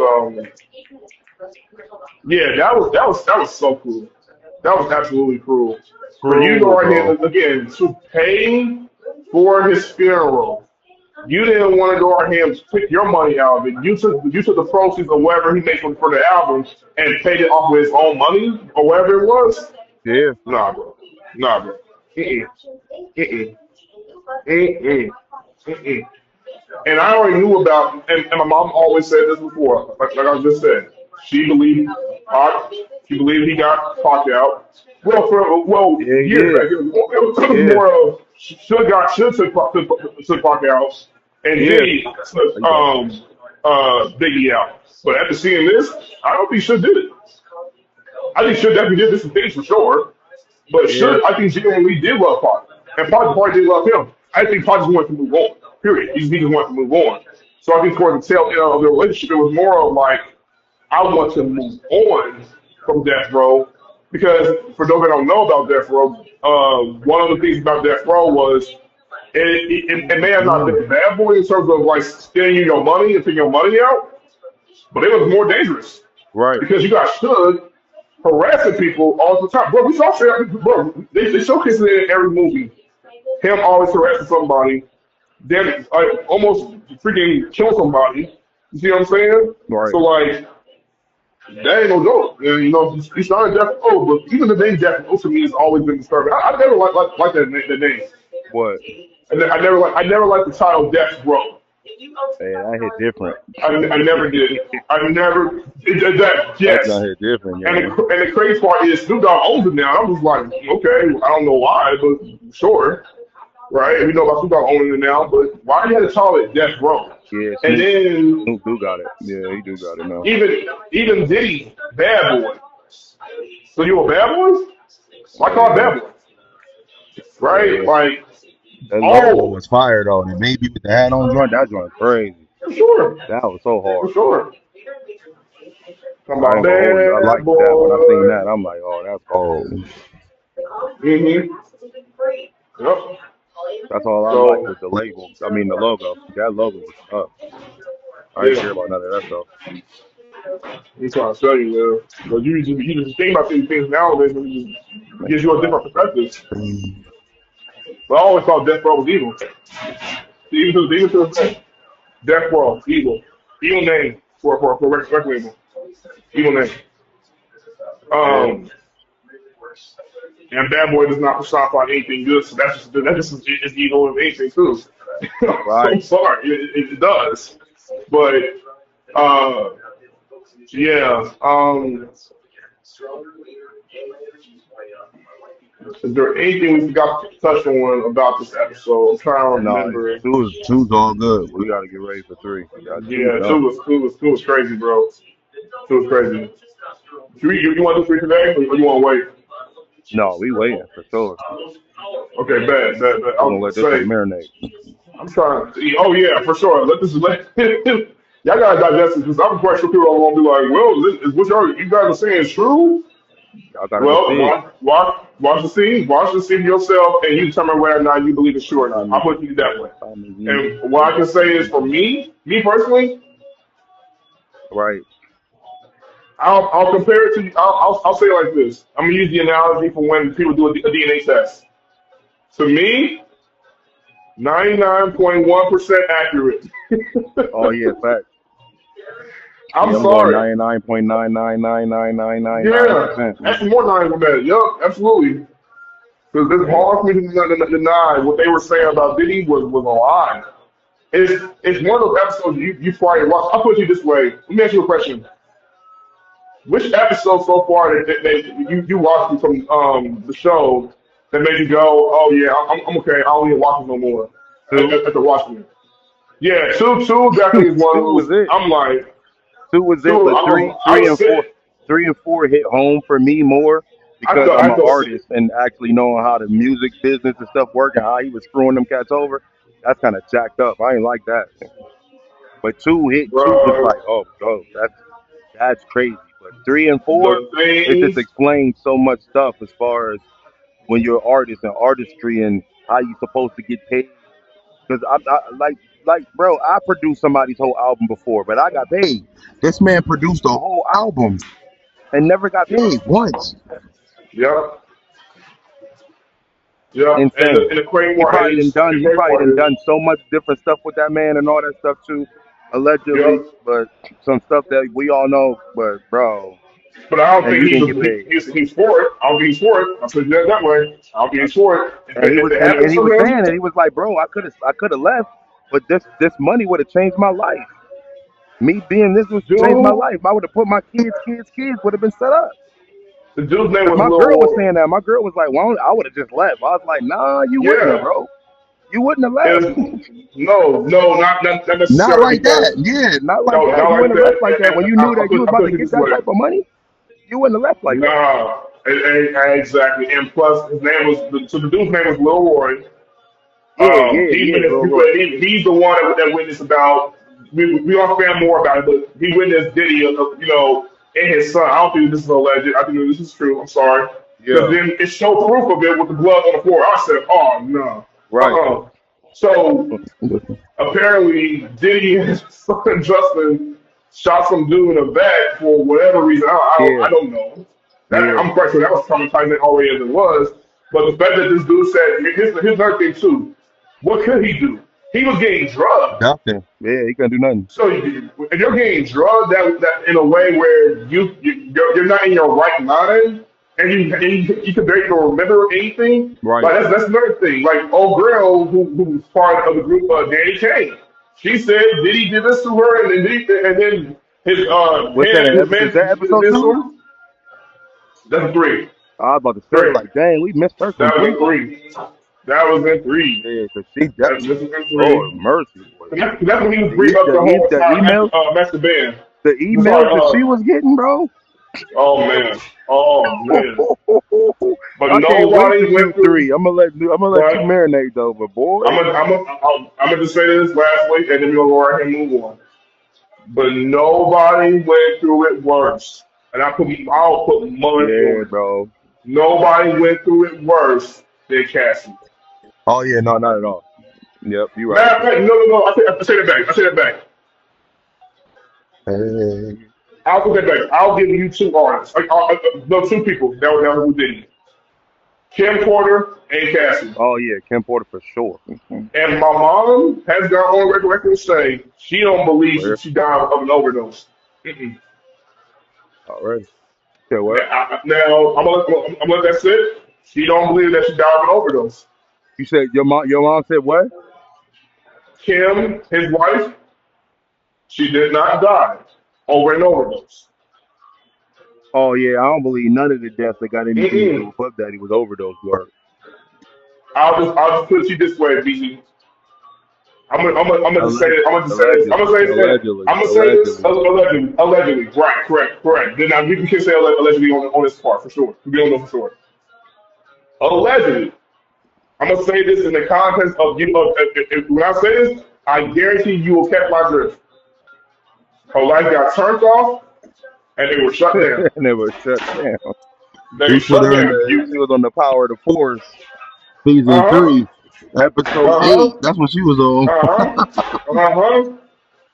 yeah, that was so cool. That was absolutely cool. For you to go Cruel, right here bro. again to pay for his funeral. You didn't want to go out here and pick your money out of it. You took the proceeds of whatever he made for the album and paid it off with his own money or whatever it was. Yeah. Nah, bro. Nah, bro. Mm-mm. Mm-mm. Mm-mm. Mm-mm. And I already knew about, and my mom always said this before, like I just said, she believed Pac, she believed he got Pac out. Yeah, Years yeah, back, it was yeah, more of should took Pac out, and yeah. Diddy took How you doing? Biggie out. But after seeing this, I don't think Should did it. I think Should definitely did this some things for sure. But Yeah, Should, I think genuinely did love Pac. And Pac probably did love him. I think Pac just wanted to move on. Period. He just wanted to move on. So I think towards the tail end of the relationship, it was more of like, I want to move on from Death Row. Because for those that don't know about Death Row, one of the things about Death Row was it may have not mm, been bad boy in terms of like stealing you your money and taking your money out, but it was more dangerous right, because you got Should harassing people all the time. Bro, we saw bro, they showcase it in every movie. Him always harassing somebody, then like almost freaking kill somebody. You see what I'm saying? right. So like that ain't no joke. And, he's not a Death O, but even the name Death O to me has always been disturbing. I never like that name. What? I never liked the title Death Row. Man, I hit different. I never did. I never that That's not yes. hit different, And man. the crazy part is Snoop Dogg owns it now. I was like, okay, I don't know why, but sure, right? We know about Snoop Dogg owning it now, but why do you have to call it Death Row? Yeah, And then Snoop do got it. Yeah, he do got it now. even Diddy, Bad Boy. So you a bad boy? Why call it Yeah, Bad Boy? Right? yeah. Like, That logo oh, was fire though. The baby with the hat on joint, that joint crazy. for sure, That was so for hard. sure. Talking I about ain't gonna hold you. I Bad liked that. When I seen Boy. that, I'm like, oh, that's cold. Mm-hmm. Yep. That's all I liked So was the label. I mean, the logo. That logo was up. I didn't care yeah, about none of that stuff. I'm trying to tell you, man. But you just think about these things nowadays, and it just Man, gives you a different perspective. But I always thought Death Row was evil. Even to this day, Death Row, evil, evil name for record label, evil name. yeah, Um, and Bad Boy does not personify anything good, so that's just as evil as anything too. right. I'm sorry, it does. But uh, yeah. Is there anything we forgot to touch on about this episode? I'm trying to No, remember. two's all good. We got to get ready for three. Got two Yeah, done. two was crazy, bro. Two was crazy. You want to do three today, or you want to wait? No, we waiting for sure. Okay, bad. I We're gonna was let this gonna one say, marinate. I'm trying to. Oh yeah, for sure. Let y'all gotta digest this because I'm quite sure people are gonna be like, well, is what you guys are saying is true? Y'all gotta go Well, see it. watch the scene yourself, and you determine whether or not you believe it's true or not. Time I'll is put it that way. time is And what I can say is, for me personally, right. I'll compare it to. I'll say it like this. I'm gonna use the analogy for when people do a DNA test. To me, 99.1% accurate. Oh yeah, fact. I'm Yeah, I'm going sorry. 99.9999999 Yeah, percent. that's more than I that. Yup, absolutely. Because it's Yeah. hard for me to deny what they were saying about Diddy was a lie. It's one of those episodes you probably watched. I'll put it this way. Let me ask you a question. Which episode so far you watched from the show that made you go, oh yeah, I'm okay. I don't need to watch it no more Two, after watching it. Yeah, two definitely is one of two was those. it. I'm like Two was it, two. but I was sick. three and four hit home for me more because I'm I an felt sick. artist and actually knowing how the music business and stuff work and how he was screwing them cats over. That's kind of jacked up. I ain't like that. But two was Bro, like, oh, that's crazy. But three and four, the it just things. explains so much stuff as far as when you're an artist and artistry and how you supposed to get paid. Because bro, I produced somebody's whole album before, but I got paid. This man produced a whole album and never got paid once. Yep, yep. Insane. And the crazy He part probably done is done. the He crazy probably part done is done so much different stuff with that man and all that stuff too, allegedly. yep. But some stuff that we all know. But bro, But I don't and think you didn't get paid. he's for it. I don't think he's for it. I'll put it that way. I don't think he's for it. And he If was it and happens he to was him, saying it. He was like, bro, I could have left. But this money would have changed my life. Me being this was changed my Dude, life. I would have put my kids would have been set up. the dude's name Cause was my Lil girl was Roy. saying that. My girl was like, "Well, I would have just left." I was like, "Nah, you wouldn't have, Yeah. bro. You wouldn't have left. It no, not Not necessarily like that. because Yeah, not like no, that. not You like wouldn't have that. left like that when you knew that you was I about put to it get this that way. type of money. You wouldn't have left like that." Nah, exactly. And plus, his name was so the dude's name was Lil Roy. He Yeah, witnessed. Lil Roy. He's the one that witnessed about. We all found more about it, but he witnessed Diddy, and his son. I don't think this is alleged. I think this is true. I'm sorry, because Yeah, then it showed proof of it with the blood on the floor. I said, "Oh no." right. So apparently, Diddy and his son Justin shot some dude in the back for whatever reason. Yeah, I don't know. yeah. I'm quite sure that was traumatizing already as it was. But the fact that this dude said, here's another thing too. What could he do? He was getting drugged. Nothing. Yeah, he couldn't do nothing. So if you're getting drugged that in a way where you're not in your right mind and you can barely even remember anything, Right. like that's another thing. Like old girl who's part of the group, Danny Kane, she said Diddy did this to her, and then What's that? his Is man that did episode this to two? him. That's three, I was about to say, three. like, dang, we missed her That was in completely. three. That was in three. Yeah, cause she This definitely, is in Lord three. mercy, boy. That's when he was bringing up the whole The time emails, Master Band. the I'm sorry, emails that she was getting, bro. oh man, oh man. But I can't wait to nobody went shoot three. through. I'm gonna let you But marinate though, but boy, I'm gonna just say this last week, and then we're gonna go right here and move on. But nobody went through it worse, and I'll put money yeah, on it. bro. Nobody went through it worse than Cassie. Oh yeah, no, not at all. Yep, you're right. Matter of fact, no. I take it back. I take it back. Hey. I'll put that back. I'll give you two artists. No, two people that who did it. Kim Porter and Cassie. Oh yeah, Kim Porter for sure. And my mom has gone on record to say she don't believe Where she died of an overdose. Mm-mm. already? Okay, what? Now I'm gonna let that sit. She don't believe that she died of an overdose. You said your mom said what? Kim, his wife, she did not die over an overdose. Oh yeah, I don't believe none of the deaths that got anything to do Mm-mm. with Puff Daddy was overdose work. I'll just put it to you this way, BG. I'm gonna just say this. I'm gonna just say this. I'm Allegedly, gonna say this. allegedly, I'm gonna say this allegedly. allegedly. Right, correct. Then now we can say allegedly on this part for sure. We don't know for sure. Allegedly, I'm gonna say this in the context of you. When I say this, I guarantee you will catch my drift. Her lights got turned off and they were shut down. And it was shut down. They He were put shut her in down. the. She was on the Power of the Force, season Uh huh. 3, episode Uh 8. huh. That's what she was on. Uh huh.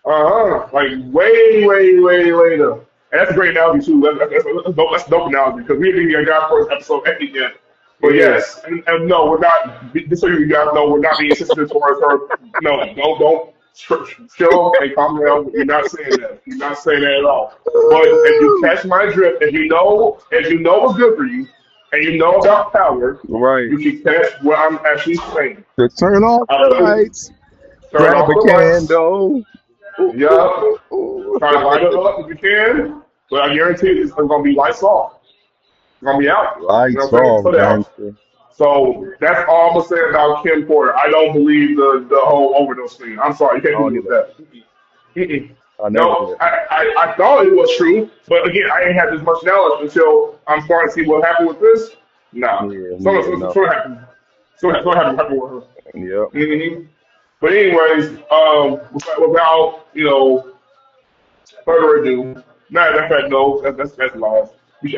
Uh huh. Like way later. And that's a great analogy too. That's dope analogy because we didn't even got first episode 8 yet. But Yeah. yes, and no, we're not. Just so you guys know, we're not being sensitive towards her. No, don't chill and calm down. We're not saying that. We're not saying that at all. But if you catch my drift, if you know what's good for you, and you know about power, Right. you can catch what I'm actually saying. To turn off I the really lights, turn grab off a the lights. candle. Ooh, ooh, Yeah, ooh, ooh. try to light it up if you can, but I guarantee you it's gonna be lights off. It's gonna be out. You know Lights what I'm saying? off, Put it out. gangster. So that's all I'm gonna say about Kim Porter. I don't believe the whole overdose thing. I'm sorry, you I can't do don't me with either. that. Mm-mm. I never No, did. I thought it was true, but again, I ain't had this much knowledge until I'm starting to see what happened with this. Nah, Yeah, me either. something No. happened. Happened with her. Yep. But anyways, without further ado, matter of fact, no, that's lies.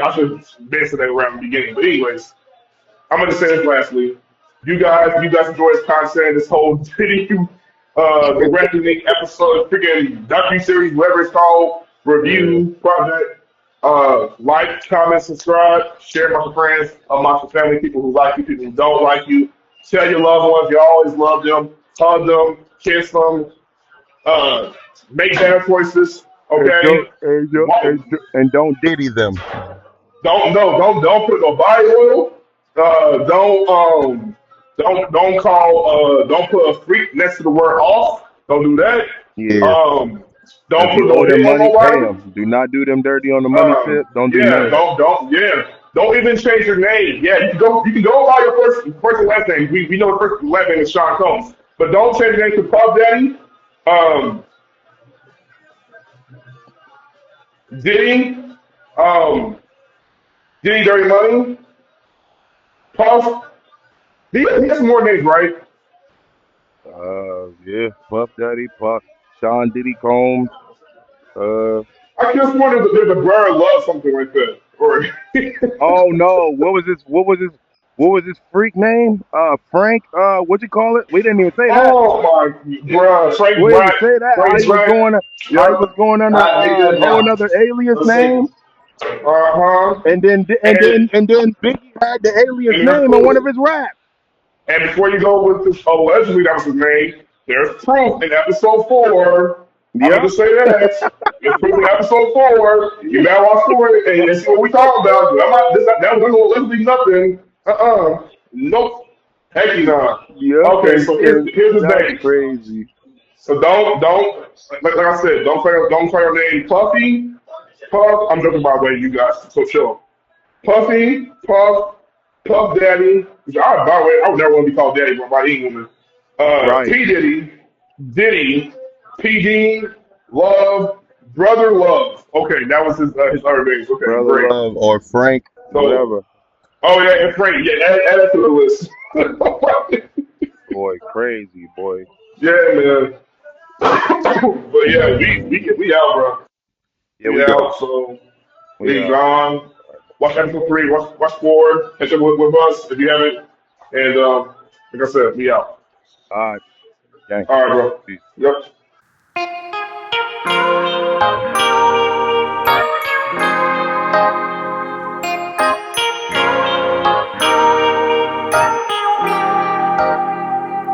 I should have been saying that around the beginning. But anyways, I'm gonna say this lastly. You guys enjoy this content, this whole video, the reckoning episode, freaking docu series, whatever it's called, Yeah. review project. Like, comment, subscribe, share amongst your friends, amongst your family, people who like you, people who don't like you. Tell your loved ones you always love them, hug them, kiss them, uh, make bad choices. Okay. And don't diddy them. Don't put no body oil. Don't call don't put a freak next to the word off. Don't do that. Yeah. If Don't put you no owe them name on money, pay nobody. them. Do not do them dirty on the money tip. Don't do none Yeah, of that. don't even change your name. Yeah, you can go by your first and last name. We know the first and last name is Sean Combs, but don't change your name to Puff Daddy. Um, Diddy, um, Diddy Dirty Money, Puff. He has more names, right? Yeah. Puff Daddy, Puff, Sean Diddy Combs. Uh, I could have sworn there's a brother love something like that. Or oh no, what was his freak name? Frank. What you call it? We didn't even say that. oh my, bruh, Frank We didn't Black, say that. Frank Black. How he Yep, was going under I did a that whole down. another alias Let's see. name, Uh-huh. And and then Biggie had the alias and there's name in one of proof. his raps. And before you go with this allegedly that was his name, there's proof in episode 4. I'm gonna Yep. just say that. There's proof in episode 4. You better watch for it and see what we talking about. I'm not this that was allegedly nothing. Nope. Heck you not. Yep. Okay, so here's his That's name. crazy. So don't like I said, don't call your name Puffy. Puff, I'm joking by the way, you guys, so chill. Puffy, Puff Daddy. Which by the way, I would never want to be called Daddy by any woman. Right. P Diddy, Diddy, PD, Love, Brother Love. Okay, that was his other names. Okay, Brother great. Love or Frank, So, whatever. oh yeah, and Frank, yeah, add that to the list. Boy, crazy boy. Yeah, man. But yeah, we out, bro. Yeah, We we go. out. So We we gone. Watch episode 3. Watch 4. Catch up with us if you haven't. And like I said, we out. all right, gang. All right, bro. Peace. Yep.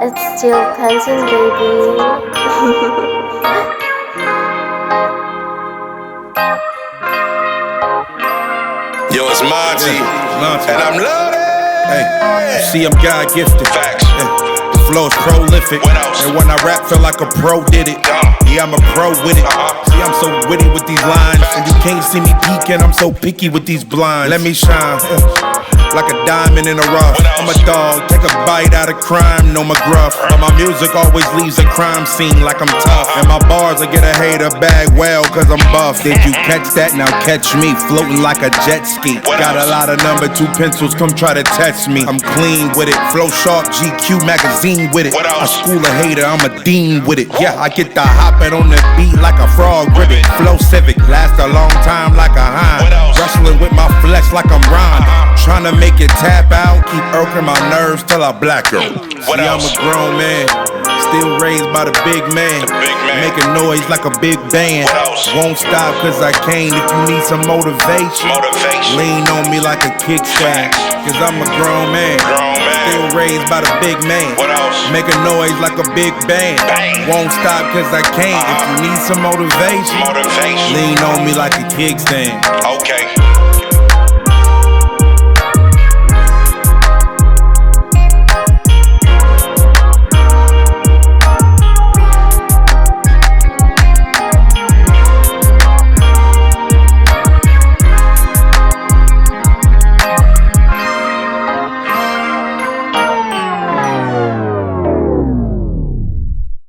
It's still panting, baby. Yo, it's Monte, and I'm loaded. Hey, see, I'm God gifted. Facts. The flow is prolific. What else? And when I rap, feel like a pro did it. Yeah, I'm a pro with it. See, I'm so witty with these lines. And you can't see me peeking, I'm so picky with these blinds. Let me shine. Like a diamond in a rough. I'm a dog, take a bite out of crime, know my gruff. But my music always leaves a crime scene like I'm tough. And my bars, I get a hater bag well, cause I'm buff. Did you catch that? Now catch me, floating like a jet ski. Got a lot of number 2 pencils, come try to test me. I'm clean with it, flow sharp, GQ magazine with it. I school a hater, I'm a dean with it. Yeah, I get the hopping on the beat like a frog ribbit. Flow civic, last a long time like a hind. Wrestling with my flesh like I'm Ron. Trying to make it tap out, keep irking my nerves till I black out. See, I'm a grown man, still raised by the big man. Making noise like a big band. Won't stop cause I can't. If you need some motivation, lean on me like a kickstand. Cause I'm a grown man, still raised by the big man. Making noise like a big band. Won't stop cause I can't. If you need some motivation, lean on me like a kickstand. Okay.